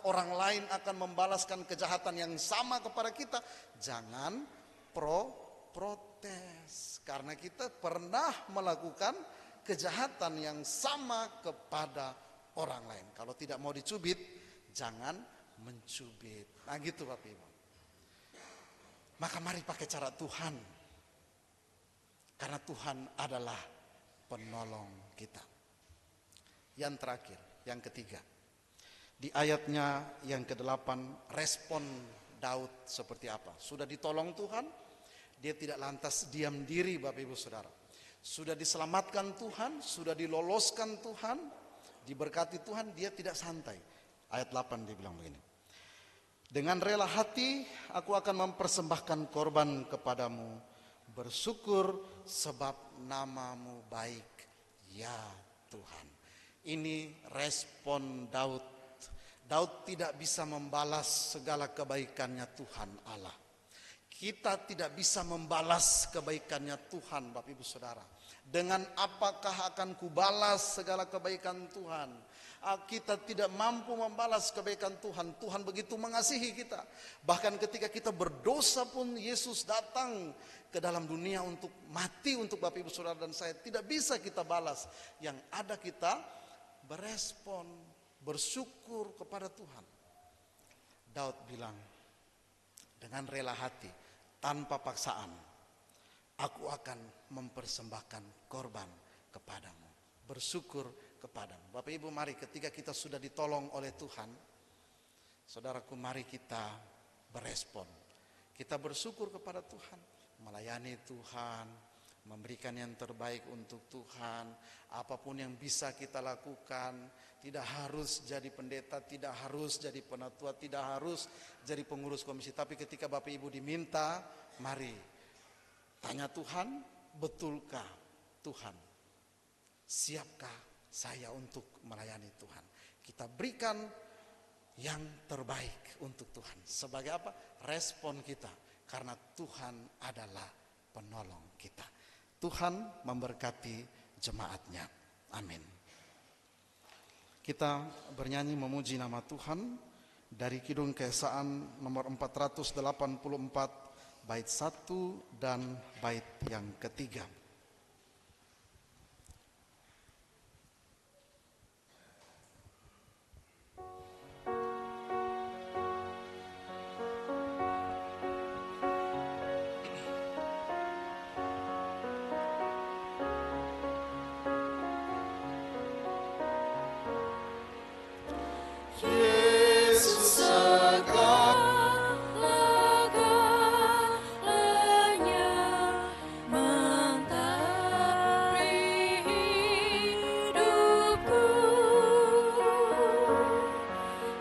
orang lain akan membalaskan kejahatan yang sama kepada kita. Jangan protes, karena kita pernah melakukan kejahatan yang sama kepada orang lain. Kalau tidak mau dicubit, jangan mencubit. Nah gitu Bapak Ibu. Maka mari pakai cara Tuhan, karena Tuhan adalah penolong kita. Yang terakhir, yang ketiga, di ayatnya yang ke-8, respon Daud seperti apa? Sudah ditolong Tuhan, dia tidak lantas diam diri Bapak Ibu Saudara. Sudah diselamatkan Tuhan, sudah diloloskan Tuhan, diberkati Tuhan, dia tidak santai. Ayat 8 dia bilang begini. Dengan rela hati aku akan mempersembahkan korban kepadamu, bersyukur sebab namamu baik ya Tuhan. Ini respon Daud. Daud tidak bisa membalas segala kebaikannya Tuhan Allah. Kita tidak bisa membalas kebaikannya Tuhan Bapak Ibu Saudara. Dengan apakah akan kubalas segala kebaikan Tuhan? Kita tidak mampu membalas kebaikan Tuhan. Tuhan begitu mengasihi kita. Bahkan ketika kita berdosa pun Yesus datang ke dalam dunia untuk mati untuk Bapak Ibu Saudara dan saya. Tidak bisa kita balas. Yang ada kita berespon, bersyukur kepada Tuhan. Daud bilang, dengan rela hati, tanpa paksaan, aku akan mempersembahkan korban kepadamu, bersyukur kepadamu. Bapak Ibu, mari ketika kita sudah ditolong oleh Tuhan, saudaraku, mari kita berespon. Kita bersyukur kepada Tuhan, melayani Tuhan, memberikan yang terbaik untuk Tuhan. Apapun yang bisa kita lakukan, tidak harus jadi pendeta, tidak harus jadi penatua, tidak harus jadi pengurus komisi. Tapi ketika Bapak Ibu diminta, mari tanya Tuhan, betulkah Tuhan? Siapkah saya untuk melayani Tuhan? Kita berikan yang terbaik untuk Tuhan. Sebagai apa? Respon kita. Karena Tuhan adalah penolong kita. Tuhan memberkati jemaatnya. Amin. Kita bernyanyi memuji nama Tuhan dari Kidung Keesaan nomor 484 bait 1 dan bait yang ketiga. Yesus segala-galanya mentari hidupku,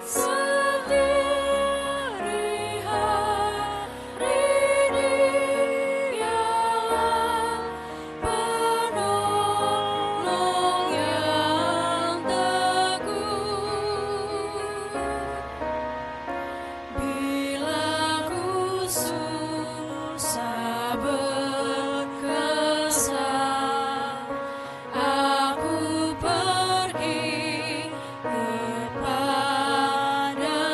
setiap hari Dialah penolong yang teguh. Bila ku susah berkesan, aku pergi kepadanya.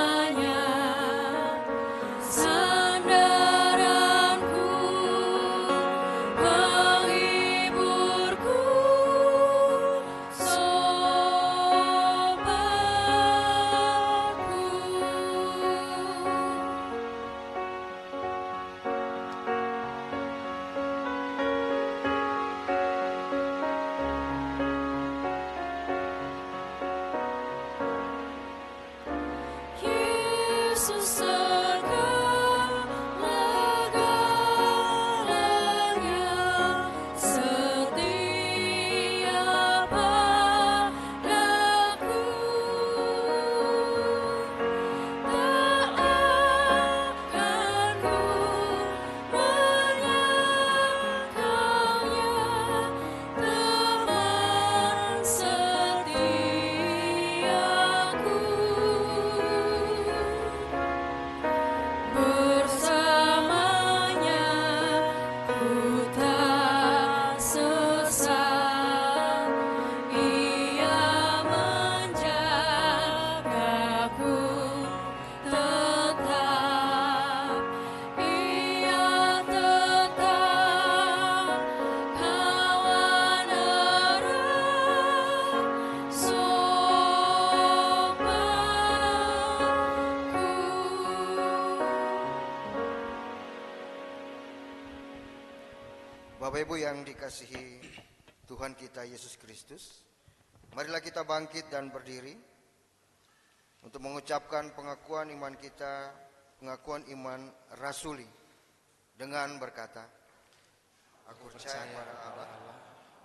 Sandaranku, penghiburku, sobatku. Yesus segala-galanya setia padaku, tak akan ku menyangkalnya, teman Bapak Ibu yang dikasihi Tuhan kita Yesus Kristus, marilah kita bangkit dan berdiri untuk mengucapkan pengakuan iman kita, pengakuan iman rasuli dengan berkata, aku percaya pada Allah,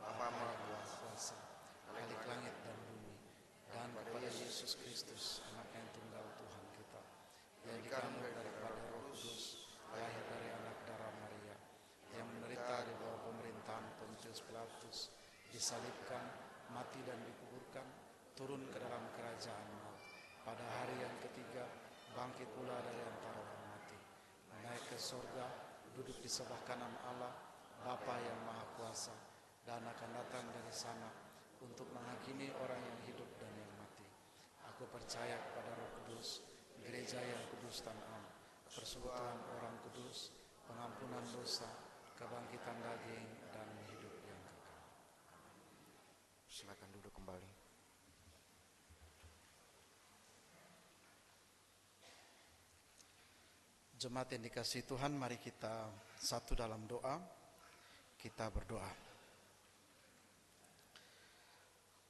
Bapa Maha Kuasa, Khalik langit dan bumi, dan pada Yesus Kristus, anak yang tunggal Tuhan kita, yang dikandung daripada Roh Kudus, lahir dari anak darah Maria, yang menderita di bawah pemerintahan Pontius Pilatus, disalibkan, mati dan dikuburkan, turun ke dalam kerajaan maut. Pada hari yang ketiga, bangkit pula dari antara orang mati, naik ke surga, duduk di sebelah kanan Allah, Bapa yang Maha Kuasa, dan akan datang dari sana untuk menghakimi orang yang hidup dan yang mati. Aku percaya kepada Roh Kudus, gereja yang kudus dan am, persekutuan orang kudus, pengampunan dosa, kebangkitan daging, dan hidup yang kekal. Silakan duduk kembali. Jemaat yang dikasihi Tuhan, mari kita satu dalam doa. Kita berdoa.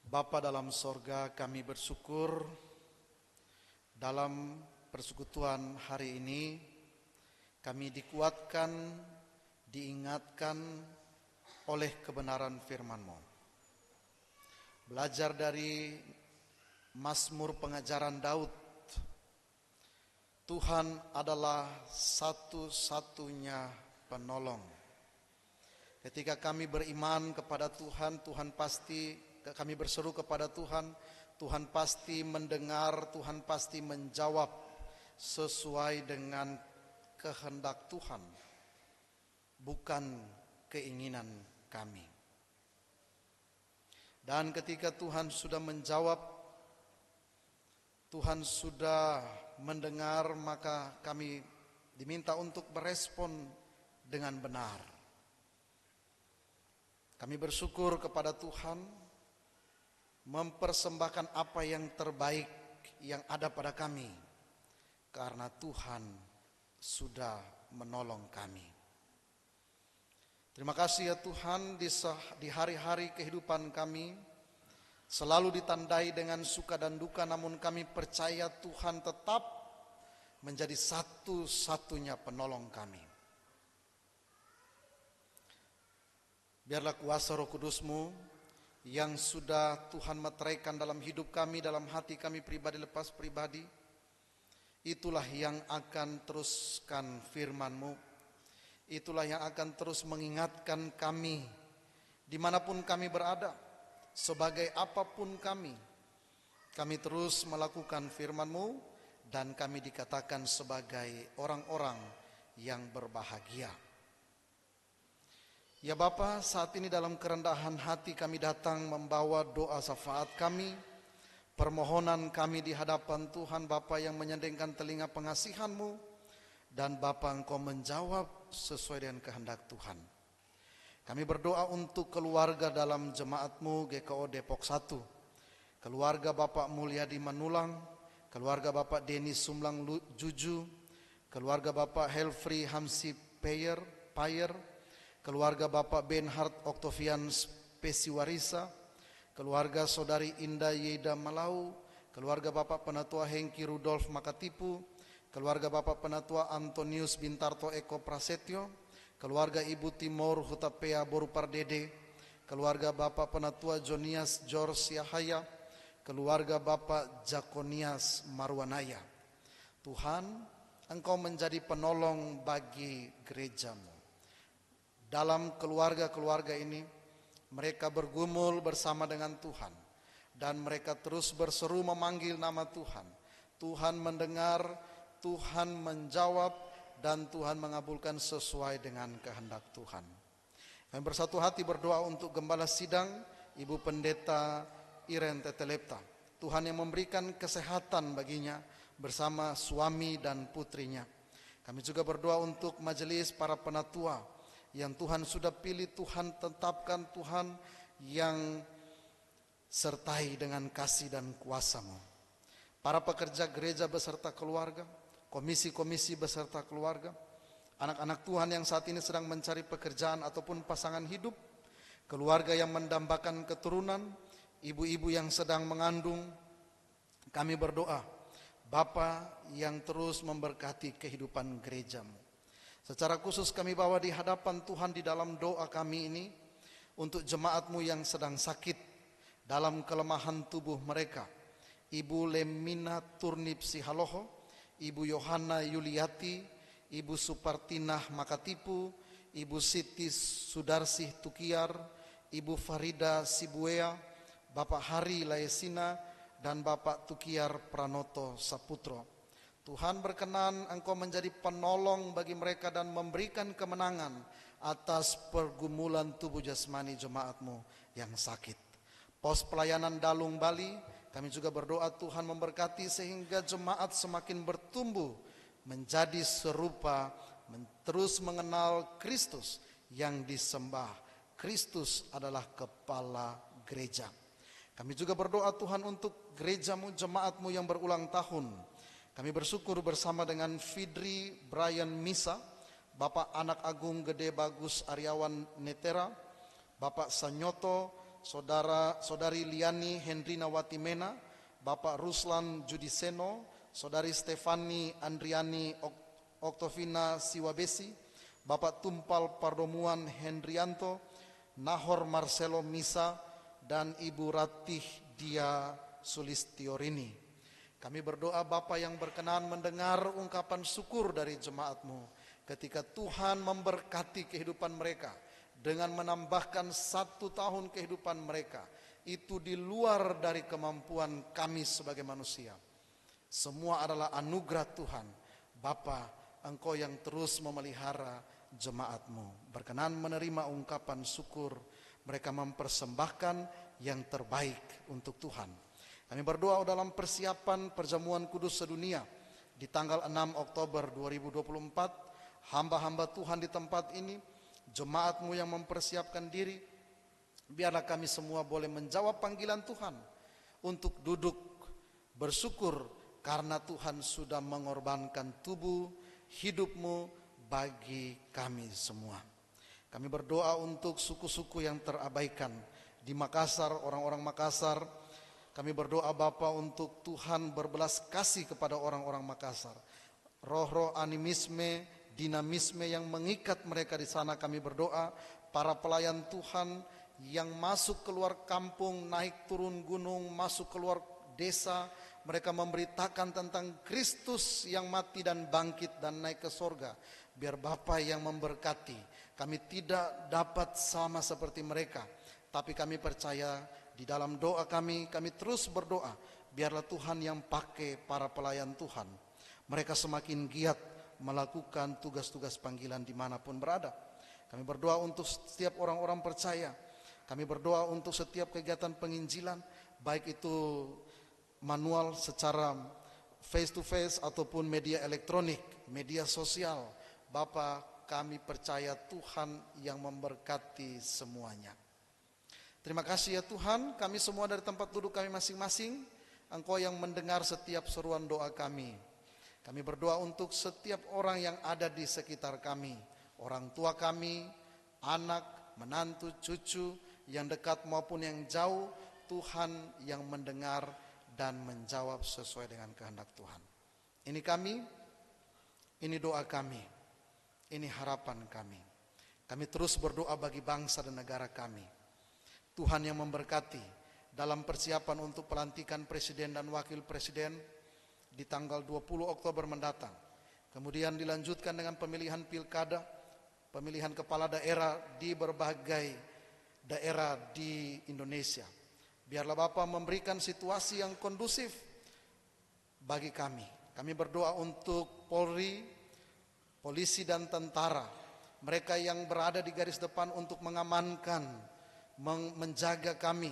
Bapa dalam sorga, kami bersyukur dalam persekutuan hari ini kami dikuatkan, diingatkan oleh kebenaran firman-Mu. Belajar dari Mazmur pengajaran Daud, Tuhan adalah satu-satunya penolong. Ketika kami beriman kepada Tuhan, kami berseru kepada Tuhan, Tuhan pasti mendengar, Tuhan pasti menjawab sesuai dengan kehendak Tuhan, bukan keinginan kami. Dan ketika Tuhan sudah menjawab, Tuhan sudah mendengar, maka kami diminta untuk berespon dengan benar. Kami bersyukur kepada Tuhan, mempersembahkan apa yang terbaik yang ada pada kami, karena Tuhan sudah menolong kami. Terima kasih ya Tuhan, di hari-hari kehidupan kami selalu ditandai dengan suka dan duka, namun kami percaya Tuhan tetap menjadi satu-satunya penolong kami. Biarlah kuasa Roh Kudus-Mu yang sudah Tuhan meteraikan dalam hidup kami, dalam hati kami pribadi lepas pribadi, itulah yang akan teruskan firman-Mu, itulah yang akan terus mengingatkan kami dimanapun kami berada, sebagai apapun kami terus melakukan firman-Mu, dan kami dikatakan sebagai orang-orang yang berbahagia. Ya Bapa, saat ini dalam kerendahan hati kami datang membawa doa syafaat kami, permohonan kami di hadapan Tuhan Bapa yang menyendengkan telinga pengasihan-Mu, dan Bapa Engkau menjawab sesuai dengan kehendak Tuhan. Kami berdoa untuk keluarga dalam jemaat-Mu GKO Depok 1, keluarga Bapak Mulyadi Manulang, keluarga Bapak Denis Sumlang Juju, keluarga Bapak Helfri Hamsi Payer, keluarga Bapak Benhard Oktavian Spesiwarisa, keluarga Saudari Indah Yeda Malau, keluarga Bapak Penatua Hengki Rudolf Makatipu, keluarga Bapak Penatua Antonius Bintarto Eko Prasetyo, keluarga Ibu Timur Hutapea Borupardede, keluarga Bapak Penatua Jonias George Yahaya, keluarga Bapak Jakonias Marwanaya. Tuhan, Engkau menjadi penolong bagi gereja-Mu. Dalam keluarga-keluarga ini, mereka bergumul bersama dengan Tuhan, dan mereka terus berseru memanggil nama Tuhan. Tuhan mendengar, Tuhan menjawab, dan Tuhan mengabulkan sesuai dengan kehendak Tuhan. Kami bersatu hati berdoa untuk Gembala Sidang, Ibu Pendeta Iren Tetelepta. Tuhan yang memberikan kesehatan baginya bersama suami dan putrinya. Kami juga berdoa untuk majelis para penatua yang Tuhan sudah pilih, Tuhan tetapkan, Tuhan yang sertai dengan kasih dan kuasa-Mu. Para pekerja gereja beserta keluarga, komisi-komisi beserta keluarga, anak-anak Tuhan yang saat ini sedang mencari pekerjaan ataupun pasangan hidup, keluarga yang mendambakan keturunan, ibu-ibu yang sedang mengandung. Kami berdoa, Bapa yang terus memberkati kehidupan gerejamu. Secara khusus kami bawa di hadapan Tuhan di dalam doa kami ini untuk jemaatmu yang sedang sakit dalam kelemahan tubuh mereka. Ibu Lemina Turnip Sihaloho, Ibu Yohana Yuliati, Ibu Supartinah Makatipu, Ibu Siti Sudarsih Tukiar, Ibu Farida Sibuea, Bapak Hari Laesina, dan Bapak Tukiar Pranoto Saputro. Tuhan berkenan Engkau menjadi penolong bagi mereka dan memberikan kemenangan atas pergumulan tubuh jasmani jemaatmu yang sakit. Pos pelayanan Dalung Bali, kami juga berdoa Tuhan memberkati sehingga jemaat semakin bertumbuh menjadi serupa, terus mengenal Kristus yang disembah. Kristus adalah kepala gereja. Kami juga berdoa Tuhan untuk gerejamu, jemaatmu yang berulang tahun. Kami bersyukur bersama dengan Fidri Brian Misa, Bapak Anak Agung Gede Bagus Aryawan Netera, Bapak Sanyoto, Saudari Liani Hendrina Watimena, Bapak Ruslan Judiseno, Saudari Stefani Andriani Oktovina Siwabesi, Bapak Tumpal Pardomuan Hendrianto, Nahor Marcelo Misa, dan Ibu Ratih Dia Sulistiorini. Kami berdoa Bapa yang berkenan mendengar ungkapan syukur dari jemaatmu ketika Tuhan memberkati kehidupan mereka dengan menambahkan 1 tahun kehidupan mereka. Itu di luar dari kemampuan kami sebagai manusia. Semua adalah anugerah Tuhan. Bapa, Engkau yang terus memelihara jemaatmu. Berkenan menerima ungkapan syukur. Mereka mempersembahkan yang terbaik untuk Tuhan. Kami berdoa dalam persiapan perjamuan kudus sedunia di tanggal 6 Oktober 2024. Hamba-hamba Tuhan di tempat ini, jemaatmu yang mempersiapkan diri, biarlah kami semua boleh menjawab panggilan Tuhan untuk duduk bersyukur karena Tuhan sudah mengorbankan tubuh hidupmu bagi kami semua. Kami berdoa untuk suku-suku yang terabaikan di Makassar, orang-orang Makassar. Kami berdoa Bapa untuk Tuhan berbelas kasih kepada orang-orang Makassar. Roh-roh animisme, dinamisme yang mengikat mereka di sana, kami berdoa. Para pelayan Tuhan yang masuk keluar kampung, naik turun gunung, masuk keluar desa, mereka memberitakan tentang Kristus yang mati dan bangkit dan naik ke sorga. Biar Bapa yang memberkati. Kami tidak dapat sama seperti mereka, tapi kami percaya di dalam doa kami terus berdoa. Biarlah Tuhan yang pakai para pelayan Tuhan. Mereka semakin giat melakukan tugas-tugas panggilan dimanapun berada. Kami berdoa untuk setiap orang-orang percaya. Kami berdoa untuk setiap kegiatan penginjilan, baik itu manual secara face to face ataupun media elektronik, media sosial. Bapa, kami percaya Tuhan yang memberkati semuanya. Terima kasih ya Tuhan, kami semua dari tempat duduk kami masing-masing, Engkau yang mendengar setiap seruan doa kami. Kami berdoa untuk setiap orang yang ada di sekitar kami, orang tua kami, anak, menantu, cucu, yang dekat maupun yang jauh. Tuhan yang mendengar dan menjawab sesuai dengan kehendak Tuhan. Ini kami, ini doa kami, ini harapan kami. Kami terus berdoa bagi bangsa dan negara kami. Tuhan yang memberkati dalam persiapan untuk pelantikan presiden dan wakil presiden di tanggal 20 Oktober mendatang. Kemudian dilanjutkan dengan pemilihan pilkada, pemilihan kepala daerah di berbagai daerah di Indonesia. Biarlah Bapa memberikan situasi yang kondusif bagi kami. Kami berdoa untuk Polri, polisi dan tentara, mereka yang berada di garis depan untuk mengamankan, menjaga kami.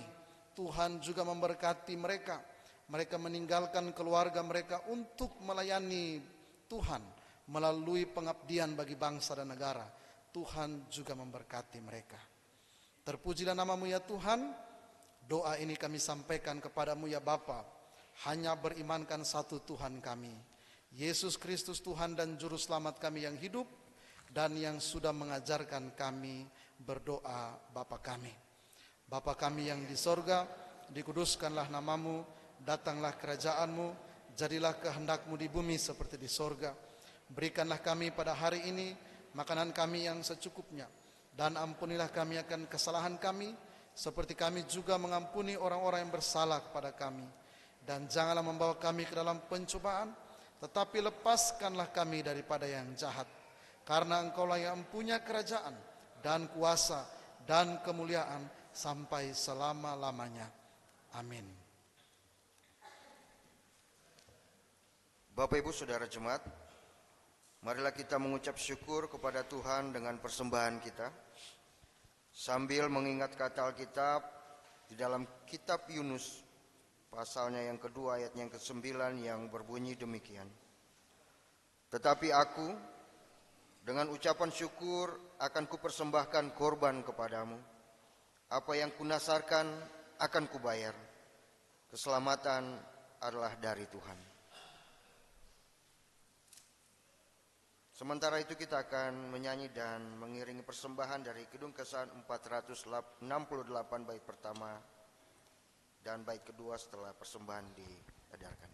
Tuhan juga memberkati mereka. Mereka meninggalkan keluarga mereka untuk melayani Tuhan melalui pengabdian bagi bangsa dan negara. Tuhan juga memberkati mereka. Terpujilah nama-Mu ya Tuhan. Doa ini kami sampaikan kepadamu ya Bapa. Hanya berimankan satu Tuhan kami, Yesus Kristus Tuhan dan Juru Selamat kami yang hidup, dan yang sudah mengajarkan kami berdoa Bapa kami. Bapa kami yang di sorga, dikuduskanlah namamu, datanglah kerajaanmu, jadilah kehendakmu di bumi seperti di sorga. Berikanlah kami pada hari ini makanan kami yang secukupnya, dan ampunilah kami akan kesalahan kami, seperti kami juga mengampuni orang-orang yang bersalah kepada kami. Dan janganlah membawa kami ke dalam pencobaan, tetapi lepaskanlah kami daripada yang jahat. Karena Engkaulah yang mempunyai kerajaan dan kuasa dan kemuliaan sampai selama-lamanya. Amin. Bapak Ibu Saudara Jemaat, marilah kita mengucap syukur kepada Tuhan dengan persembahan kita, sambil mengingat kata Alkitab di dalam kitab Yunus pasalnya yang kedua ayatnya yang ke-9 yang berbunyi demikian. Tetapi aku dengan ucapan syukur akan kupersembahkan korban kepadamu. Apa yang kunasarkan akan kubayar. Keselamatan adalah dari Tuhan. Sementara itu kita akan menyanyi dan mengiringi persembahan dari Kidung Kesan 468 bait pertama dan bait kedua setelah persembahan diedarkan.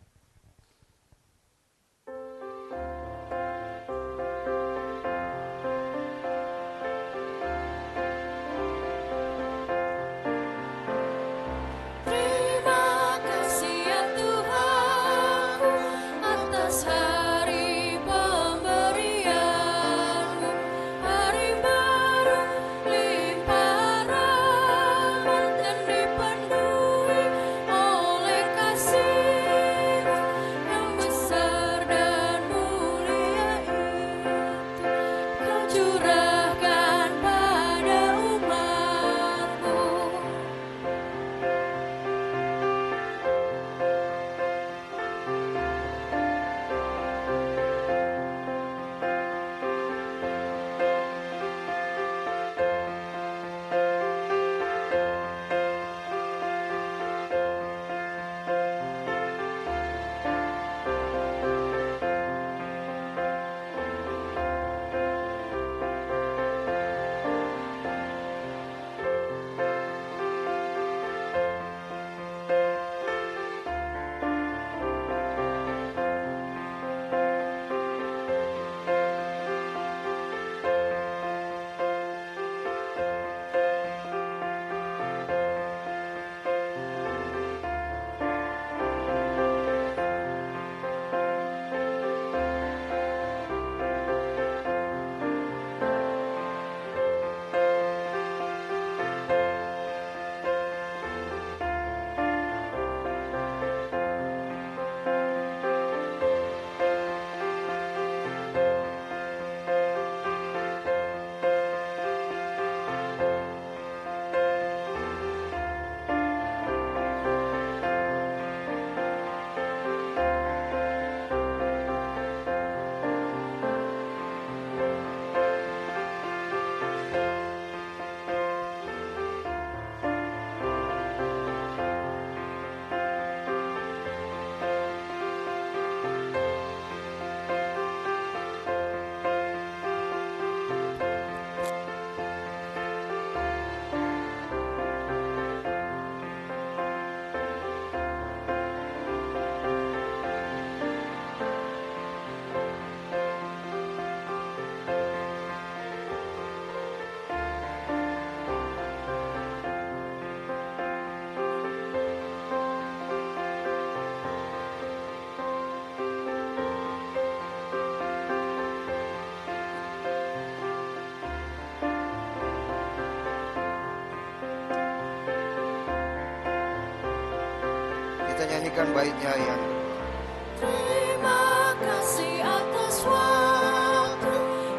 Terima kasih ya Tuhan atas hari pemberian-Mu, hari baru limpah rahmat dan dipenuhi oleh kasih-Mu yang besar dan mulia itu. Kau curahkan pada umat-Mu. Kita nyanyikan baitnya yang Terima kasih atas waktu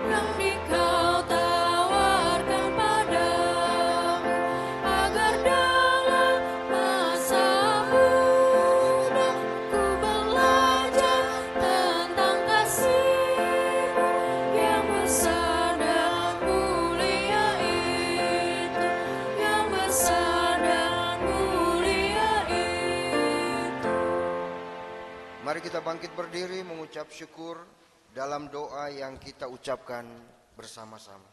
yang Dikau tawarkan padaku, agar dalam masa muda ku belajar tentang kasih-Mu yang besar dan mulia itu, yang besar dan mulia itu. Mari kita bangkit berdiri mengucap syukur dalam doa yang kita ucapkan bersama-sama.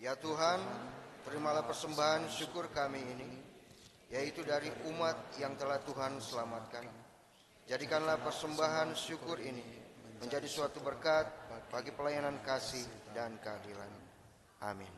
Ya Tuhan, terimalah persembahan syukur kami ini, yaitu dari umat yang telah Tuhan selamatkan. Jadikanlah persembahan syukur ini menjadi suatu berkat bagi pelayanan kasih dan keadilan. Amin.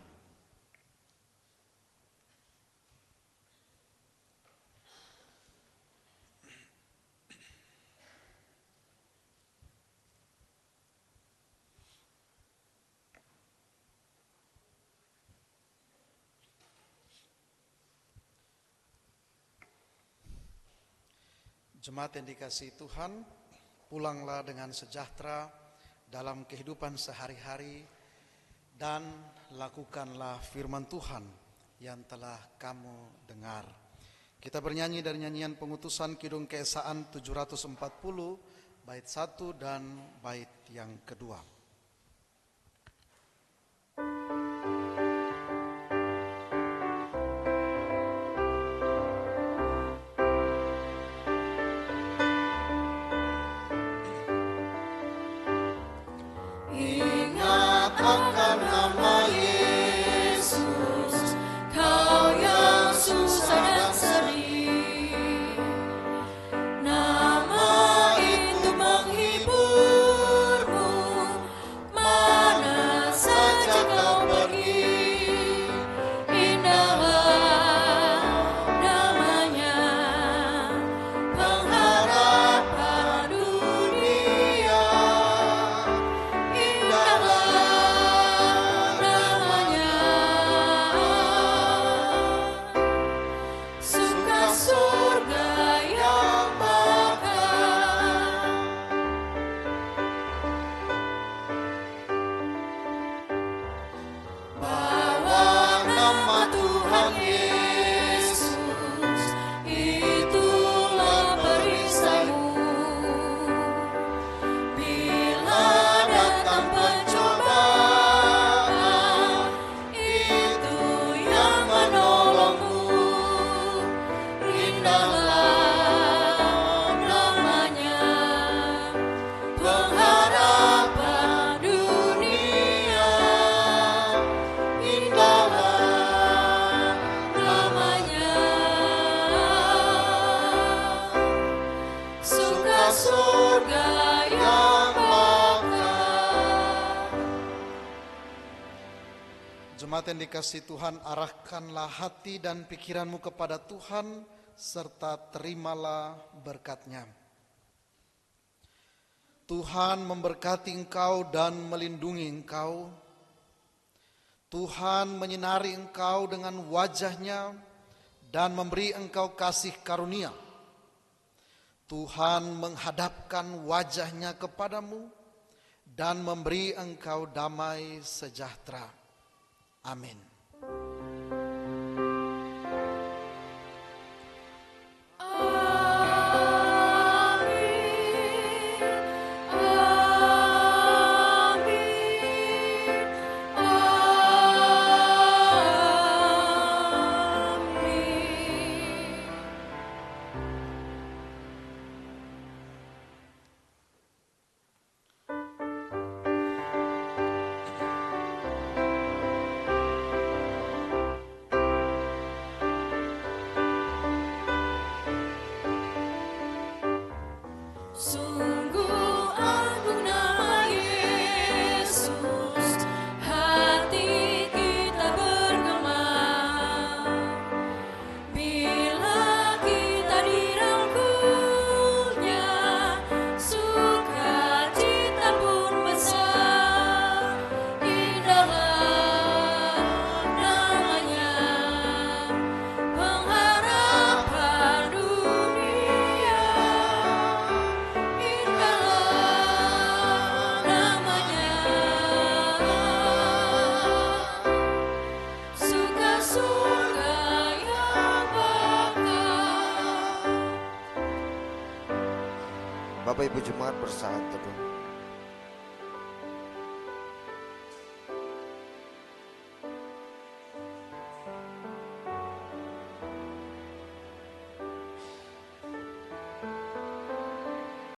Jemaat yang dikasihi Tuhan, pulanglah dengan sejahtera dalam kehidupan sehari-hari dan lakukanlah firman Tuhan yang telah kamu dengar. Kita bernyanyi dari nyanyian pengutusan Kidung Keesaan 740, bait 1 dan bait yang kedua. Akan nama Yesus, kau yang susah dan sedih. Nama itu menghiburmu, mana saja kau pergi. Indahlah namanya, pengharapan dunia. Jemaat yang dikasihi Tuhan, arahkanlah hati dan pikiranmu kepada Tuhan, serta terimalah berkat-Nya. Tuhan memberkati engkau dan melindungi engkau. Tuhan menyinari engkau dengan wajah-Nya dan memberi engkau kasih karunia. Tuhan menghadapkan wajah-Nya kepadamu dan memberi engkau damai sejahtera. Amin. Sungguh agung nama Yesus, hati kita bergema bila kita dirangkulnya, sukacita pun besar. Indahlah namanya, pengharapan dunia. Bapak Ibu Jemaat bersaat teduh.